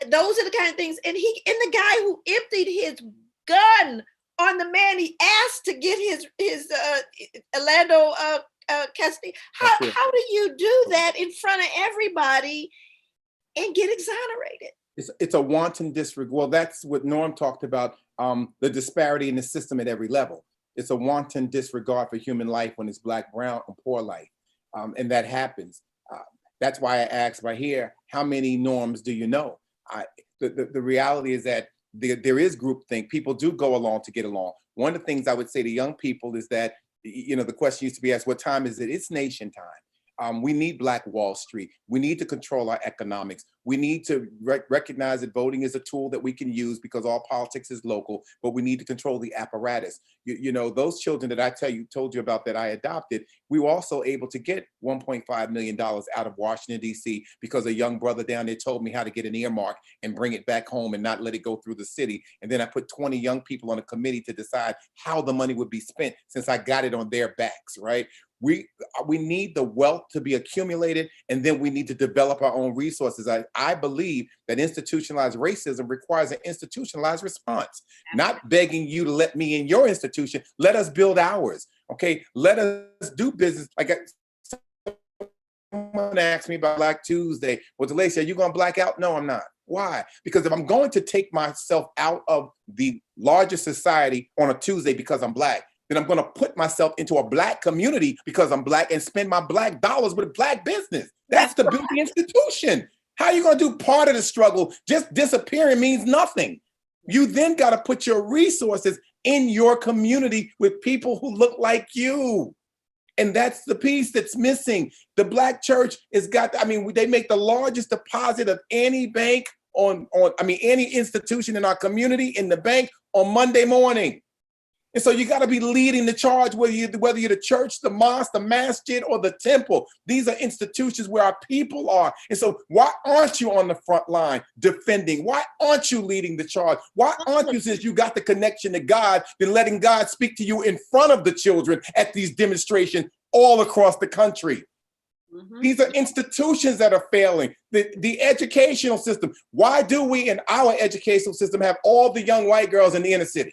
[SPEAKER 1] Those are the kind of things, and the guy who emptied his gun on the man he asked to get his Orlando custody. How do you do that in front of everybody and get exonerated? It's a wanton disregard. Well, that's what Norm talked about, the disparity in the system at every level. It's a wanton disregard for human life when it's Black, brown, and poor life, and that happens. That's why I asked right here, how many norms do you know? The reality is that
[SPEAKER 3] there is groupthink. People do go along to get along. One of the things I would say to young people is that, the question used to be asked, what time is it? It's nation time. We need Black Wall Street. We need to control our economics. We need to recognize that voting is a tool that we can use because all politics is local, but we need to control the apparatus. Those children that I told you about that I adopted, we were also able to get $1.5 million out of Washington, D.C. because a young brother down there told me how to get an earmark and bring it back home and not let it go through the city. And then I put 20 young people on a committee to decide how the money would be spent since I got it on their backs, right? We need the wealth to be accumulated, and then we need to develop our own resources. I believe that institutionalized racism requires an institutionalized response, not begging you to let me in your institution. Let us build ours, okay? Let us do business. Like someone asked me about Black Tuesday. Well, Delacey, are you going to black out? No, I'm not. Why? Because if I'm going to take myself out of the larger society on a Tuesday because I'm Black, then I'm going to put myself into a Black community because I'm Black and spend my Black dollars with Black business. That's to build the institution. How are you going to do part of the struggle? Just disappearing means nothing. You then got to put your resources in your community with people who look like you. And that's the piece that's missing. The Black church they make the largest deposit of any bank any institution in our community in the bank on Monday morning. And so you got to be leading the charge, whether you're the church, the mosque, the masjid, or the temple. These are institutions where our people are. And so why aren't you on the front line defending? Why aren't you leading the charge? Why aren't you, since you got the connection to God, then letting God speak to you in front of the children at these demonstrations all across the country? Mm-hmm. These are institutions that are failing. The educational system. Why do we in our educational system have all the young white girls in the inner city?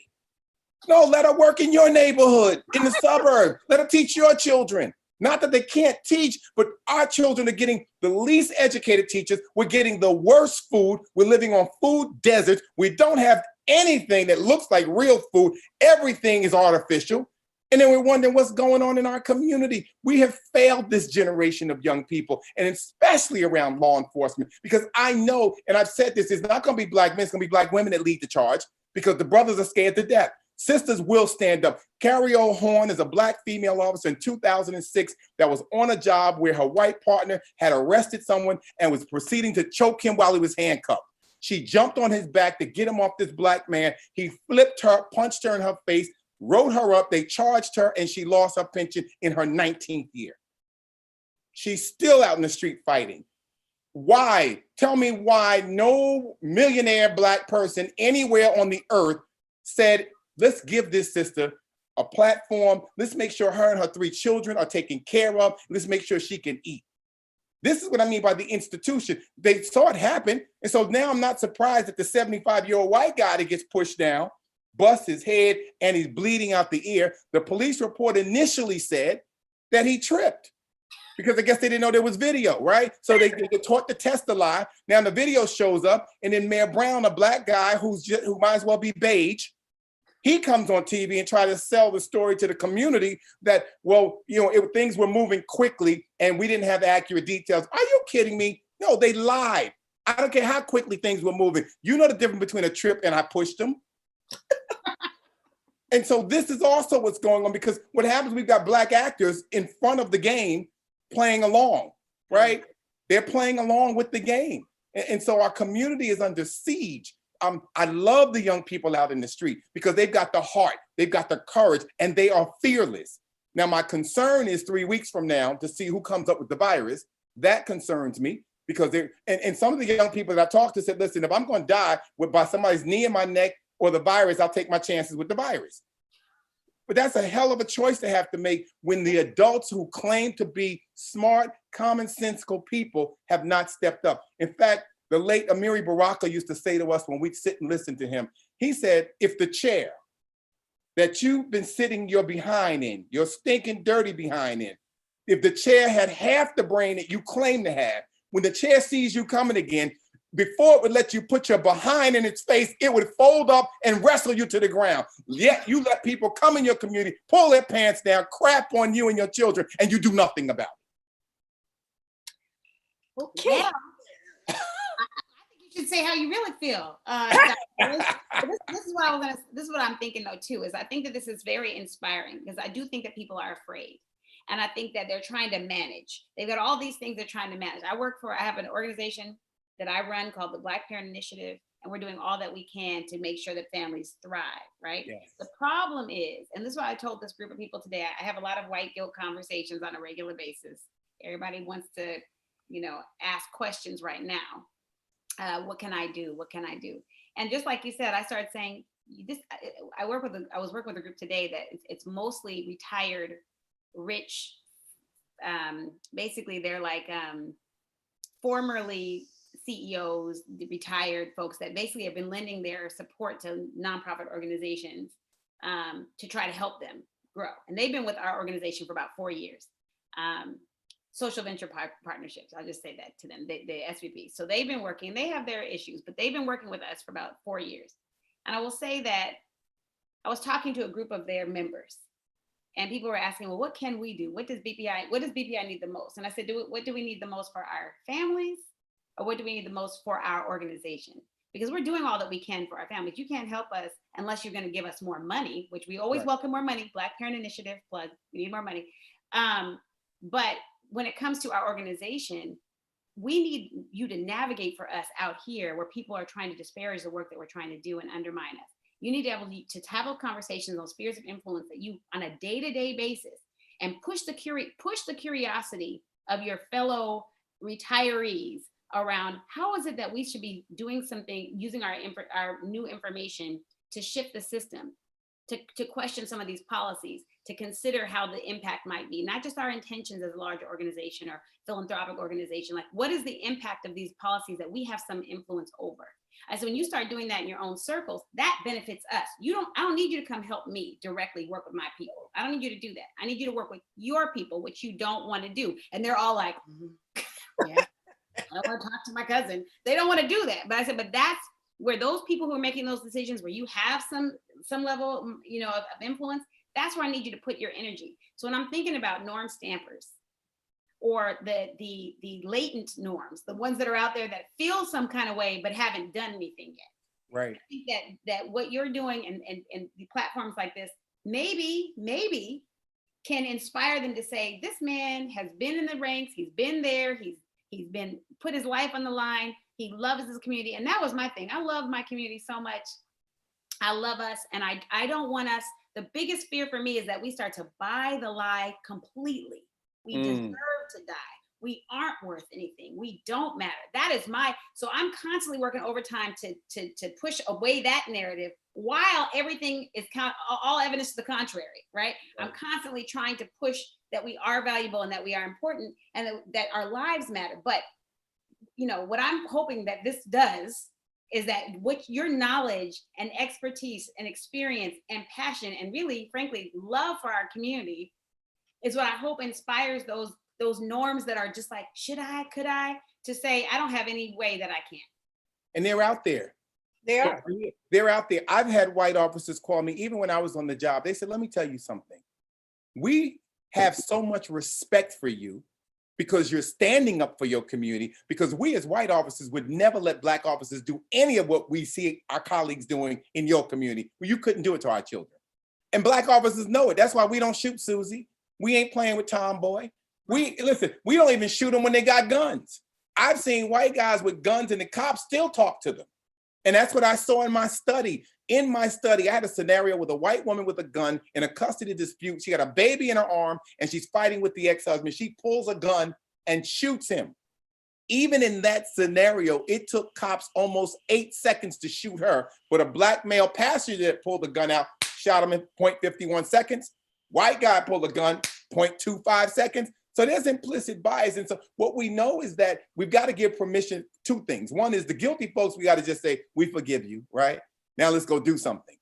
[SPEAKER 3] No, let her work in your neighborhood, in the suburb. Let her teach your children. Not that they can't teach, but our children are getting the least educated teachers. We're getting the worst food. We're living on food deserts. We don't have anything that looks like real food. Everything is artificial. And then we're wondering what's going on in our community. We have failed this generation of young people, and especially around law enforcement, because I know, and I've said this, it's not going to be Black men, it's going to be Black women that lead the charge because the brothers are scared to death. Sisters will stand up. Carrie O'Horn is a Black female officer in 2006 that was on a job where her white partner had arrested someone and was proceeding to choke him while he was handcuffed. She jumped on his back to get him off this Black man. He flipped her, punched her in her face, wrote her up. They charged her, and she lost her pension in her 19th year. She's still out in the street fighting. Why? Tell me why no millionaire Black person anywhere on the earth said, let's give this sister a platform. Let's make sure her and her 3 children are taken care of. Let's make sure she can eat. This is what I mean by the institution. They saw it happen. And so now I'm not surprised that the 75-year-old white guy that gets pushed down, busts his head, and he's bleeding out the ear. The police report initially said that he tripped because I guess they didn't know there was video, right? So they taught the test a lie. Now the video shows up, and then Mayor Brown, a Black guy who might as well be beige, he comes on TV and tries to sell the story to the community that, things were moving quickly and we didn't have accurate details. Are you kidding me? No, they lied. I don't care how quickly things were moving. You know the difference between a trip and I pushed them. And so this is also what's going on, because what happens, we've got Black actors in front of the game playing along, right? They're playing along with the game. And so our community is under siege. I love the young people out in the street because they've got the heart, they've got the courage, and they are fearless. Now, my concern is 3 weeks from now to see who comes up with the virus. That concerns me because and some of the young people that I talked to said, listen, if I'm going to die by somebody's knee in my neck or the virus, I'll take my chances with the virus. But that's a hell of a choice to have to make when the adults who claim to be smart, commonsensical people have not stepped up. In fact, the late Amiri Baraka used to say to us when we'd sit and listen to him, he said, if the chair that you've been sitting your behind in, your stinking dirty behind in, if the chair had half the brain that you claim to have, when the chair sees you coming again, before it would let you put your behind in its face, it would fold up and wrestle you to the ground. Yet you let people come in your community, pull their pants down, crap on you and your children, and you do nothing about it.
[SPEAKER 1] Okay.
[SPEAKER 2] Yeah. I think you should say how you really feel. This is what I'm thinking though too, is I think that this is very inspiring because I do think that people are afraid. And I think that they're trying to manage. They've got all these things they're trying to manage. I have an organization that I run called the Black Parent Initiative, and we're doing all that we can to make sure that families thrive, right?
[SPEAKER 3] Yes.
[SPEAKER 2] The problem is, and this is why I told this group of people today, I have a lot of white guilt conversations on a regular basis. Everybody wants to, ask questions right now. What can I do? What can I do? And just like you said, I started saying this. I was working with a group today that it's mostly retired, rich. Basically, they're like formerly CEOs, retired folks that basically have been lending their support to nonprofit organizations to try to help them grow. And they've been with our organization for about 4 years. Social venture partnerships, I'll just say that to them, the SVP. So they've been working, they have their issues, but they've been working with us for about 4 years. And I will say that I was talking to a group of their members and people were asking, well, what can we do? What does BPI need the most? And I said, what do we need the most for our families? Or what do we need the most for our organization? Because we're doing all that we can for our families. You can't help us unless you're going to give us more money, which we always welcome more money. Black Parent Initiative, plug, we need more money. But when it comes to our organization, we need you to navigate for us out here where people are trying to disparage the work that we're trying to do and undermine us. You need to be able to have conversations on spheres of influence that you, on a day-to-day basis, and push the curiosity of your fellow retirees around how is it that we should be doing something, using our new information to shift the system, to question some of these policies, to consider how the impact might be, not just our intentions as a large organization or philanthropic organization, like what is the impact of these policies that we have some influence over? I said, when you start doing that in your own circles, that benefits us. I don't need you to come help me directly work with my people. I don't need you to do that. I need you to work with your people, which you don't want to do. And they're all like, yeah, I don't want to talk to my cousin. They don't want to do that. But I said, but that's where those people who are making those decisions, where you have some level, of influence, that's where I need you to put your energy. So when I'm thinking about norm stampers, or the latent norms, the ones that are out there that feel some kind of way but haven't done anything yet.
[SPEAKER 3] Right.
[SPEAKER 2] I think that what you're doing and the platforms like this maybe can inspire them to say, this man has been in the ranks, he's been there, he's been put his life on the line, he loves his community. And that was my thing. I love my community so much. I love us, and I don't want us. The biggest fear for me is that we start to buy the lie completely. We deserve to die. We aren't worth anything. We don't matter. That is so I'm constantly working overtime to push away that narrative while everything is all evidence to the contrary, right? I'm constantly trying to push that we are valuable and that we are important and that our lives matter. But, what I'm hoping that this does is that what your knowledge and expertise and experience and passion and really, frankly, love for our community is what I hope inspires those norms that are just like, should I, could I, to say, I don't have any way that I can.
[SPEAKER 3] And they're out there.
[SPEAKER 1] They are.
[SPEAKER 3] They're out there. I've had white officers call me, even when I was on the job. They said, let me tell you something. We have so much respect for you because you're standing up for your community, because we as white officers would never let Black officers do any of what we see our colleagues doing in your community. Well, you couldn't do it to our children. And Black officers know it. That's why we don't shoot Susie. We ain't playing with Tomboy. We don't even shoot them when they got guns. I've seen white guys with guns and the cops still talk to them. And that's what I saw in my study. In my study, I had a scenario with a white woman with a gun in a custody dispute. She got a baby in her arm and she's fighting with the ex-husband. She pulls a gun and shoots him. Even in that scenario, it took cops almost 8 seconds to shoot her. But a Black male passenger that pulled the gun out, shot him in 0.51 seconds. White guy pulled a gun, 0.25 seconds. So there's implicit bias. And so what we know is that we've got to give permission. Two things. One is the guilty folks, we got to just say, we forgive you, right? Now let's go do something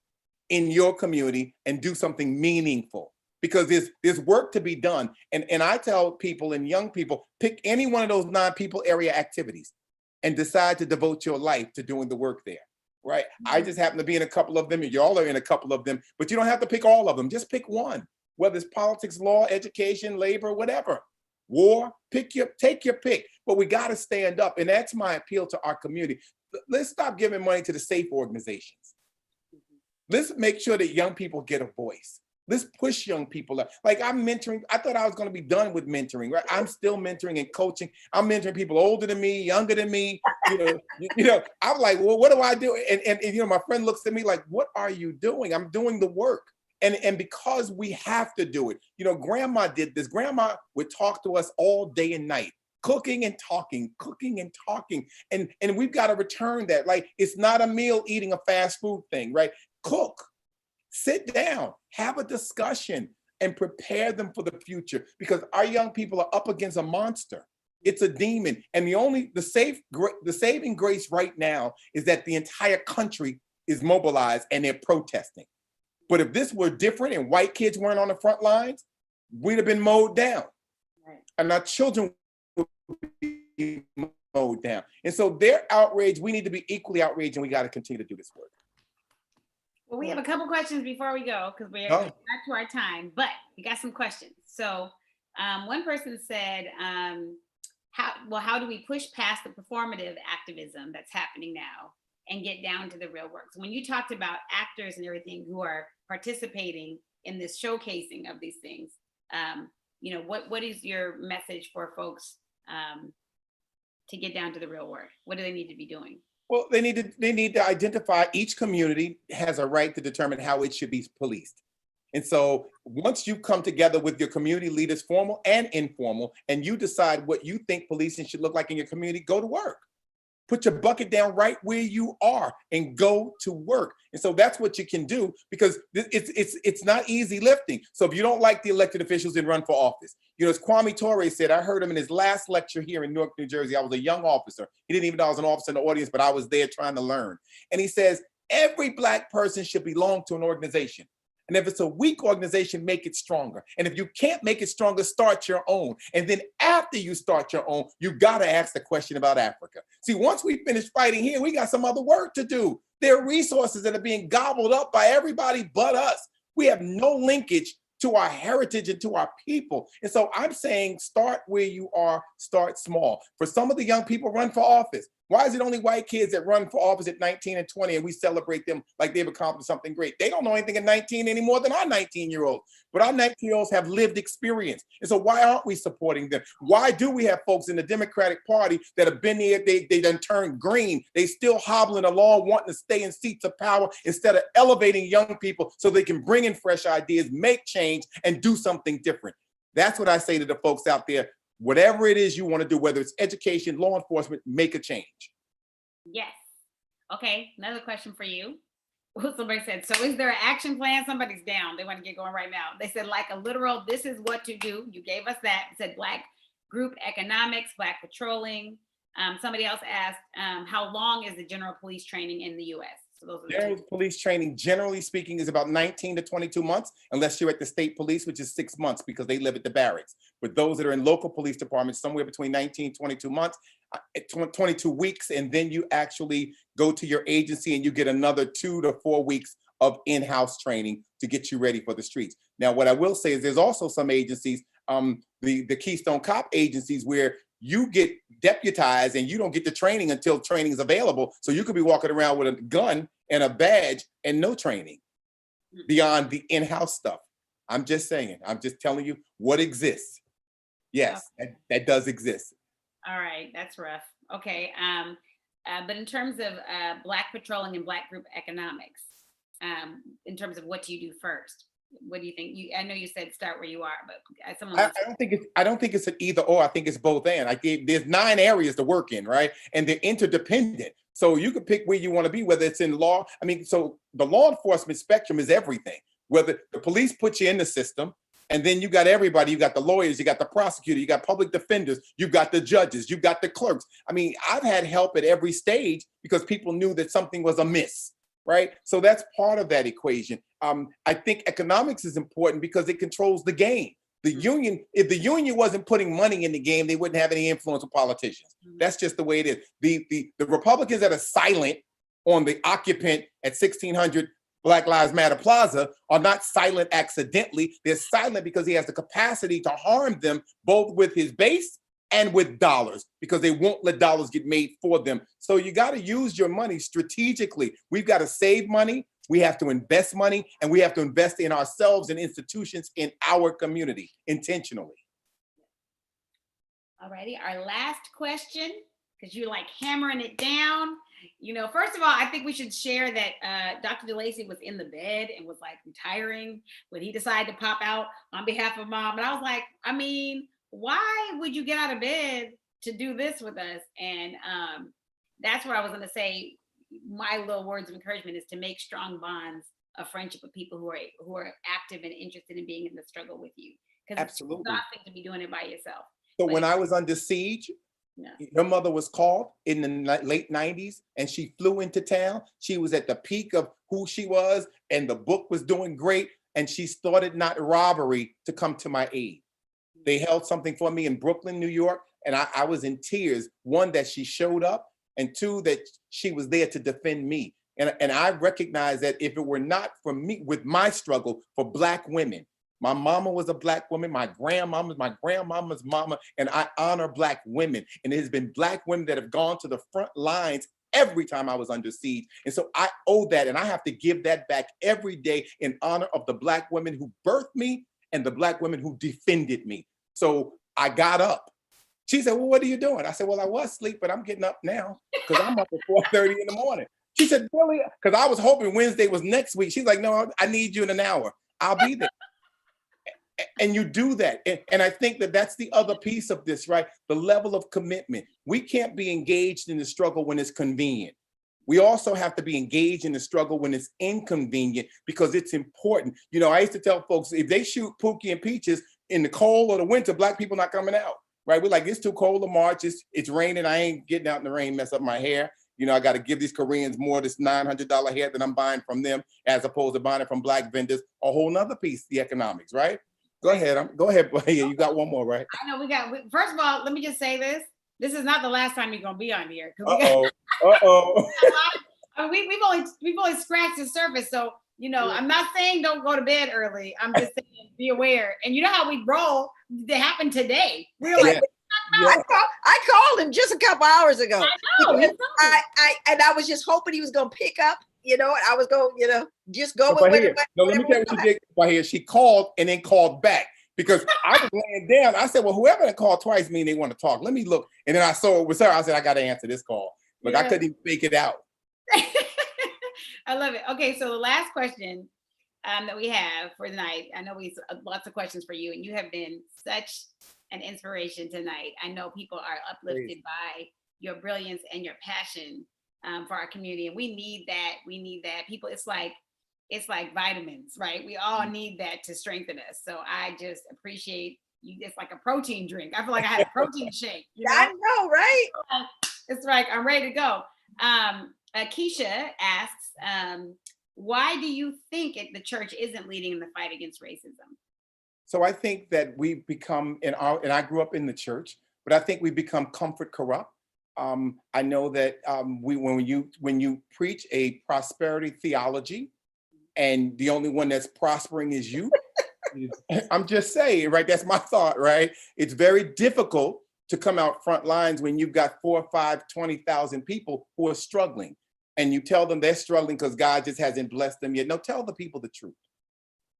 [SPEAKER 3] in your community and do something meaningful, because there's work to be done. And I tell people and young people, pick any one of those non-people area activities and decide to devote your life to doing the work there, right? I just happen to be in a couple of them, and y'all are in a couple of them, but you don't have to pick all of them. Just pick one, whether it's politics, law, education, labor, whatever. war, take your pick. But we got to stand up. And that's my appeal to our community. Let's stop giving money to the safe organizations. Let's make sure that young people get a voice. Let's push young people up. Like I'm mentoring. I thought I was going to be done with mentoring, right? I'm still mentoring and coaching. I'm mentoring people older than me, younger than me. I'm like, well, what do I do? And my friend looks at me like, what are you doing? I'm doing the work. And because we have to do it, grandma did this. Grandma would talk to us all day and night, cooking and talking. And we've got to return that. Like, it's not a meal eating a fast food thing, right? Cook. Sit down, have a discussion, and prepare them for the future, because our young people are up against a monster. It's a demon. And the saving grace right now is that the entire country is mobilized and they're protesting. But if this were different and white kids weren't on the front lines, we'd have been mowed down. Right. And our children would be mowed down. And so they're outraged. We need to be equally outraged, and we got to continue to do this work.
[SPEAKER 2] Well, we have a couple questions before we go, because we're back to our time, but we got some questions. So one person said, how do we push past the performative activism that's happening now and get down to the real work? So when you talked about actors and everything who are participating in this showcasing of these things, what is your message for folks to get down to the real work? What do they need to be doing?
[SPEAKER 3] Well, they need to identify, each community has a right to determine how it should be policed. And so once you come together with your community leaders, formal and informal, and you decide what you think policing should look like in your community, go to work. Put your bucket down right where you are and go to work. And so that's what you can do, because it's not easy lifting. So if you don't like the elected officials, then run for office. As Kwame Torre said, I heard him in his last lecture here in Newark, New Jersey. I was a young officer. He didn't even know I was an officer in the audience, but I was there trying to learn. And he says, every Black person should belong to an organization. And if it's a weak organization, make it stronger. And if you can't make it stronger, start your own. And then after you start your own, you got to ask the question about Africa. See, once we finish fighting here, we got some other work to do. There are resources that are being gobbled up by everybody but us. We have no linkage to our heritage and to our people. And so I'm saying, start where you are, start small. For some of the young people, run for office. Why is it only white kids that run for office at 19 and 20 and we celebrate them like they've accomplished something great? They don't know anything at 19 any more than our 19-year-olds. But our 19-year-olds have lived experience. And so why aren't we supporting them? Why do we have folks in the Democratic Party that have been here, they done turned green, they still hobbling along wanting to stay in seats of power instead of elevating young people so they can bring in fresh ideas, make change, and do something different? That's what I say to the folks out there. Whatever it is you want to do, whether it's education, law enforcement, make a change.
[SPEAKER 2] Yes. Okay, another question for you. Somebody said, so is there an action plan? Somebody's down. They want to get going right now. They said, like a literal, this is what to do. You gave us that. It said Black group economics, Black patrolling. Somebody else asked, how long is the general police training in the US? So those are
[SPEAKER 3] general police training, generally speaking, is about 19 to 22 months, unless you're at the state police, which is 6 months because they live at the barracks. But those that are in local police departments, somewhere between 19 and 22 months, 22 weeks, and then you actually go to your agency and you get another 2 to 4 weeks of in-house training to get you ready for the streets. Now, what I will say is there's also some agencies, the Keystone Cop agencies, where you get deputized and you don't get the training until training is available. So you could be walking around with a gun and a badge and no training beyond the in-house stuff. I'm just saying, I'm just telling you what exists. Yes, that does exist.
[SPEAKER 2] All right, that's rough. Okay, but in terms of Black patrolling and Black group economics, in terms of what do you do first? What do you think? I know you said start where you are, but
[SPEAKER 3] I don't think it's an either or. I think it's both and. There's 9 areas to work in, right? And they're interdependent. So you could pick where you want to be, whether it's in law. I mean, so the law enforcement spectrum is everything. Whether the police put you in the system, and then you got everybody. You got the lawyers, you got the prosecutor, you got public defenders, you got the judges, you got the clerks. I mean, I've had help at every stage because people knew that something was amiss. Right? So that's part of that equation. I think economics is important because it controls the game. The union, if the union wasn't putting money in the game, they wouldn't have any influence with politicians. That's just the way it is. The Republicans that are silent on the occupant at 1600 Black Lives Matter Plaza are not silent accidentally. They're silent because he has the capacity to harm them both with his base and with dollars, because they won't let dollars get made for them. So you got to use your money strategically. We've got to save money. We have to invest money, and we have to invest in ourselves and institutions in our community intentionally.
[SPEAKER 2] All righty, our last question, because you're like hammering it down. You know, first of all, I think we should share that Dr. DeLacy was in the bed and was like retiring when he decided to pop out on behalf of Mom. And I was like, I mean, why would you get out of bed to do this with us? And that's what I was going to say. My little words of encouragement is to make strong bonds of friendship with people who are active and interested in being in the struggle with you. Because it's exhausting to be doing it by yourself.
[SPEAKER 3] So when I was under siege, her mother was called in the late 90s, and she flew into town. She was at the peak of who she was, and the book was doing great. And she thought it not robbery to come to my aid. They held something for me in Brooklyn, New York, and I was in tears. One, that she showed up, and two, that she was there to defend me. And I recognize that if it were not for me, with my struggle for Black women, my mama was a Black woman, my grandmama's mama, and I honor Black women. And it has been Black women that have gone to the front lines every time I was under siege. And so I owe that, and I have to give that back every day in honor of the Black women who birthed me and the Black women who defended me. So I got up. She said, well, what are you doing? I said, well, I was asleep, but I'm getting up now because I'm up at 4:30 in the morning. She said, really? Because I was hoping Wednesday was next week. She's like, no, I need you in an hour. I'll be there. And you do that. And I think that that's the other piece of this, right? The level of commitment. We can't be engaged in the struggle when it's convenient. We also have to be engaged in the struggle when it's inconvenient, because it's important. You know, I used to tell folks, if they shoot Pookie and Peaches in the cold or the winter, Black people not coming out, right? We're like, it's too cold to march. It's raining. I ain't getting out in the rain, mess up my hair. You know, I got to give these Koreans more of this $900 hair that I'm buying from them, as opposed to buying it from Black vendors. A whole nother piece, the economics, right? Go ahead. Go ahead. You got one more, right?
[SPEAKER 2] I know first of all, let me just say this. This is not the last time you're going to be on here. I mean, we've only scratched the surface. So, you know, I'm not saying don't go to bed early. I'm just saying be aware. And you know how we roll? It happened today. We were like,
[SPEAKER 1] I called him just a couple hours ago.
[SPEAKER 2] I know.
[SPEAKER 1] I was just hoping he was going to pick up. You know, I was going, just go with it.
[SPEAKER 3] No, let me tell you what she did right here. She called and then called back, because I was laying down. I said, well, whoever that called twice mean they want to talk. Let me look. And then I saw it was her. I said, I got to answer this call. Look, I couldn't even fake it out.
[SPEAKER 2] I love it. Okay, so the last question that we have for tonight, I know we have lots of questions for you, and you have been such an inspiration tonight. I know people are uplifted by your brilliance and your passion for our community, and we need that. We need that. People, it's like vitamins, right? We all need that to strengthen us. So I just appreciate you. It's like a protein drink. I feel like I had a protein shake. You know?
[SPEAKER 1] I know, right?
[SPEAKER 2] It's like I'm ready to go. Keisha asks, why do you think the church isn't leading in the fight against racism?
[SPEAKER 3] So I think that we've become, and I grew up in the church, but I think we've become comfort corrupt. I know that when you preach a prosperity theology, and the only one that's prospering is you, I'm just saying, right? That's my thought, right? It's very difficult to come out front lines when you've got 4, 5, 20,000 people who are struggling, and you tell them they're struggling because God just hasn't blessed them yet. No, tell the people the truth.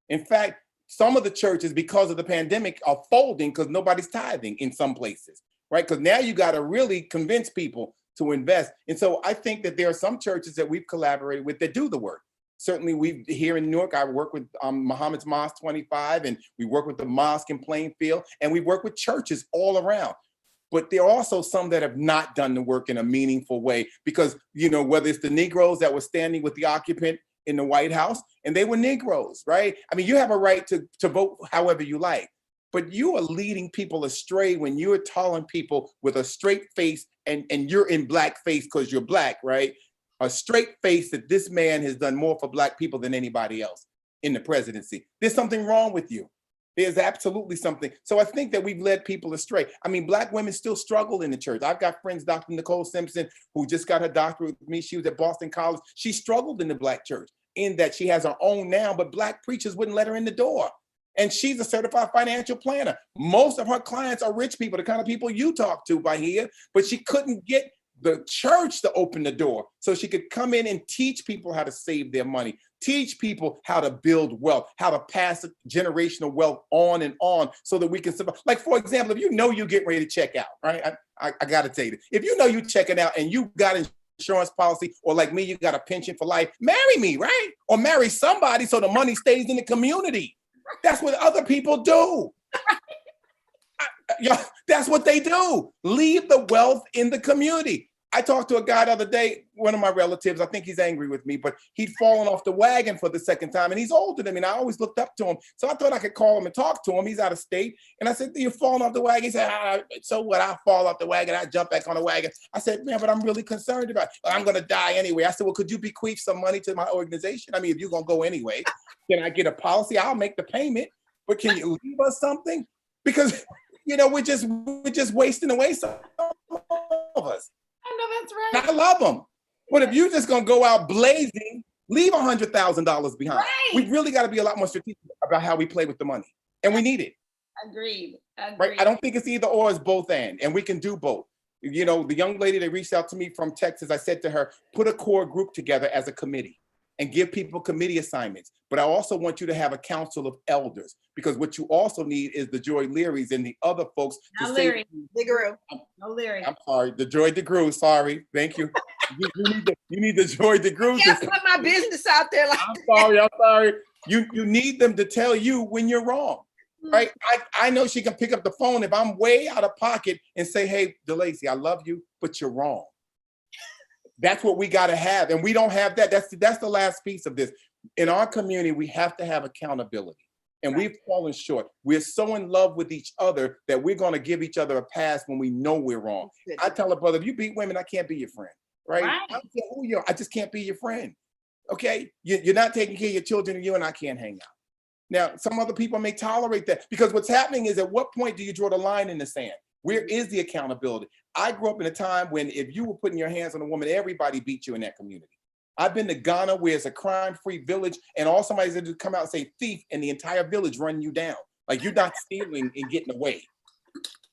[SPEAKER 3] In fact, some of the churches, because of the pandemic, are folding because nobody's tithing in some places, right? Because now you got to really convince people to invest. And so I think that there are some churches that we've collaborated with that do the work. Certainly, we here in New York, I work with Muhammad's Mosque 25, and we work with the mosque in Plainfield, and we work with churches all around. But there are also some that have not done the work in a meaningful way, because, you know, whether it's the Negroes that were standing with the occupant in the White House, and they were Negroes, right? I mean, you have a right to vote however you like, but you are leading people astray when you're telling people with a straight face, and you're in black face because you're Black, right? A straight face that this man has done more for Black people than anybody else in the presidency. There's something wrong with you. There's absolutely something. So I think that we've led people astray. I mean, Black women still struggle in the church. I've got friends, Dr. Nicole Simpson, who just got her doctorate with me. She was at Boston College. She struggled in the Black church. in that she has her own now, but Black preachers wouldn't let her in the door. And she's a certified financial planner. Most of her clients are rich people, the kind of people you talk to by here, but she couldn't get the church to open the door so she could come in and teach people how to save their money, teach people how to build wealth, how to pass generational wealth on and on so that we can survive. Like, for example, if you know you get ready to check out, right? I got to tell you, if you know you're checking out and you got insurance policy, or like me, you got a pension for life, marry me, right? Or marry somebody so the money stays in the community. That's what other people do. That's what they do. Leave the wealth in the community. I talked to a guy the other day, one of my relatives, I think he's angry with me, but he'd fallen off the wagon for the second time, and he's older than me, and I always looked up to him. So I thought I could call him and talk to him. He's out of state. And I said, you're falling off the wagon? He said, so what? I fall off the wagon, I jump back on the wagon. I said, man, but I'm really concerned about it. I'm going to die anyway. I said, well, could you bequeath some money to my organization? I mean, if you're going to go anyway, can I get a policy? I'll make the payment, but can you leave us something? Because, we're just wasting away some of us.
[SPEAKER 2] I know that's right.
[SPEAKER 3] I love them. But if you're just going to go out blazing, leave $100,000 behind. Right. We really got to be a lot more strategic about how we play with the money. And we need it.
[SPEAKER 2] Agreed.
[SPEAKER 3] Right? I don't think it's either or, it's both and we can do both. The young lady that reached out to me from Texas, I said to her, put a core group together as a committee and give people committee assignments. But I also want you to have a council of elders, because what you also need is the Joy Learys and the other folks to say, I'm sorry, the Joy DeGrew, sorry, thank you. You need the Joy DeGrew.
[SPEAKER 1] Yeah, put my business out there.
[SPEAKER 3] I'm sorry. You need them to tell you when you're wrong, right? I know she can pick up the phone if I'm way out of pocket and say, hey, DeLacy, I love you, but you're wrong. That's what we got to have. And we don't have that. That's the last piece of this. In our community, we have to have accountability. And we've fallen short. We're so in love with each other that we're going to give each other a pass when we know we're wrong. I tell a brother, if you beat women, I can't be your friend, right? I don't care who you are. I just can't be your friend, okay? You're not taking care of your children, and you and I can't hang out. Now, some other people may tolerate that, because what's happening is, at what point do you draw the line in the sand? Where is the accountability? I grew up in a time when if you were putting your hands on a woman, everybody beat you in that community. I've been to Ghana, where it's a crime-free village, and all somebody's going to come out and say thief, and the entire village run you down. Like, you're not stealing and getting away.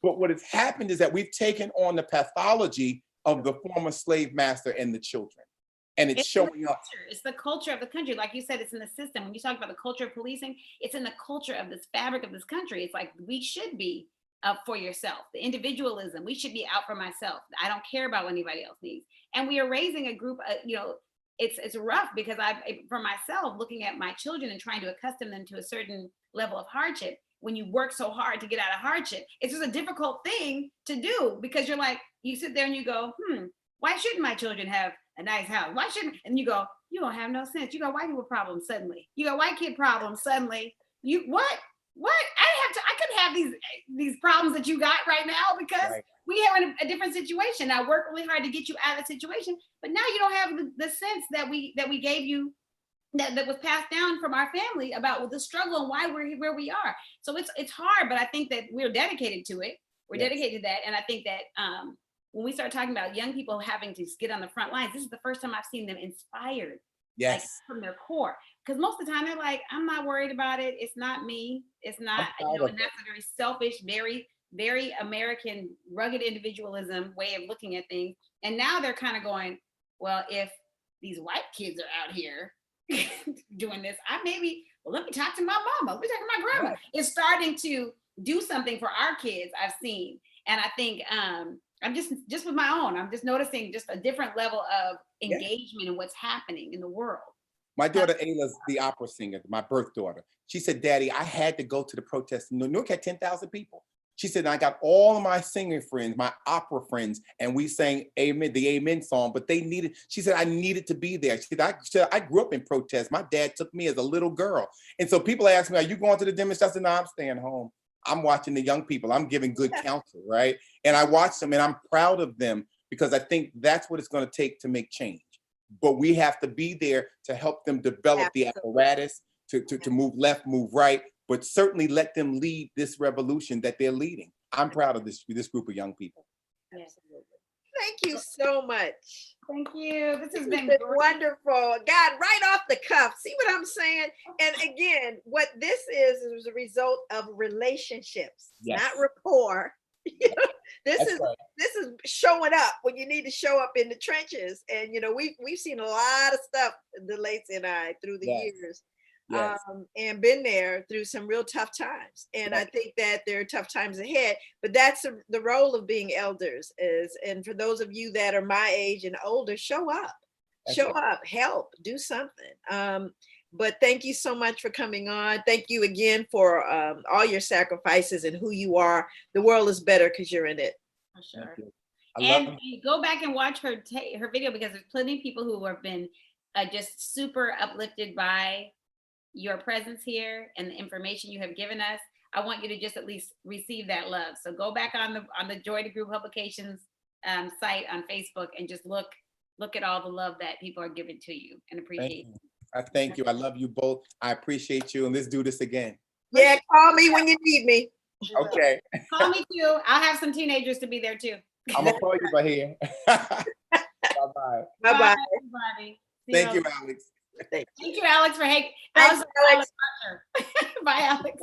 [SPEAKER 3] But what has happened is that we've taken on the pathology of the former slave master and the children. And it's showing up.
[SPEAKER 2] It's the culture of the country. Like you said, it's in the system. When you talk about the culture of policing, it's in the culture of this fabric of this country. It's like, we should be up for yourself. The individualism, we should be out for myself. I don't care about what anybody else needs. And we are raising a group, it's rough, because for myself, looking at my children and trying to accustom them to a certain level of hardship, when you work so hard to get out of hardship, it's just a difficult thing to do, because you're like, you sit there and you go, why shouldn't my children have a nice house? Why shouldn't, and you go, you don't have no sense. You got white people problems suddenly. You got white kid problems suddenly. What? I couldn't have these problems that you got right now, because we are in a different situation. I worked really hard to get you out of the situation, but now you don't have the sense that we gave you, that was passed down from our family about the struggle and why we're where we are. So it's hard, but I think that we're dedicated to it. We're dedicated to that. And I think that when we start talking about young people having to get on the front lines, this is the first time I've seen them inspired, like, from their core. Because most of the time they're like, I'm not worried about it. It's not me. It's not, and that's a very selfish, very, very American, rugged individualism way of looking at things. And now they're kind of going, well, if these white kids are out here doing this, let me talk to my mama. Let me talk to my grandma. It's starting to do something for our kids, I've seen. And I think I'm just with my own, I'm just noticing just a different level of engagement in what's happening in the world.
[SPEAKER 3] My daughter Ayla's the opera singer, my birth daughter. She said, Daddy, I had to go to the protest. New York had 10,000 people. She said, I got all of my singing friends, my opera friends, and we sang Amen, the Amen song, but she said, I needed to be there. She said, I grew up in protest. My dad took me as a little girl. And so people ask me, are you going to the demonstration? I said, no, I'm staying home. I'm watching the young people. I'm giving good counsel, right? And I watch them and I'm proud of them, because I think that's what it's going to take to make change. But we have to be there to help them develop the apparatus to move left, move right, but certainly let them lead this revolution that they're leading. I'm proud of this group of young people.
[SPEAKER 1] Thank you so much.
[SPEAKER 2] Thank you. This has been
[SPEAKER 1] wonderful. God, right off the cuff. See what I'm saying? And again, what this is a result of relationships, not rapport. This is showing up when you need to show up in the trenches. And we've seen a lot of stuff, the Lates and I, through the years. And been there through some real tough times. And I think that there are tough times ahead, but that's the role of being elders and for those of you that are my age and older, show up, help, do something. But thank you so much for coming on. Thank you again for all your sacrifices and who you are. The world is better because you're in it.
[SPEAKER 2] For sure. And go back and watch her video, because there's plenty of people who have been just super uplifted by your presence here and the information you have given us. I want you to just at least receive that love. So go back on the Joy to Group Publications site on Facebook and just look at all the love that people are giving to you and appreciate you.
[SPEAKER 3] I thank you. I love you both. I appreciate you. And let's do this again.
[SPEAKER 1] Yeah, call me when you need me.
[SPEAKER 3] Okay.
[SPEAKER 2] Call me too. I'll have some teenagers to be there too.
[SPEAKER 3] I'm going to call you by here. Bye-bye.
[SPEAKER 1] Bye-bye.
[SPEAKER 2] Everybody.
[SPEAKER 3] Thank you, Alex.
[SPEAKER 2] Thank you, Alex, for
[SPEAKER 1] Thanks, Alex.
[SPEAKER 2] Bye, Alex.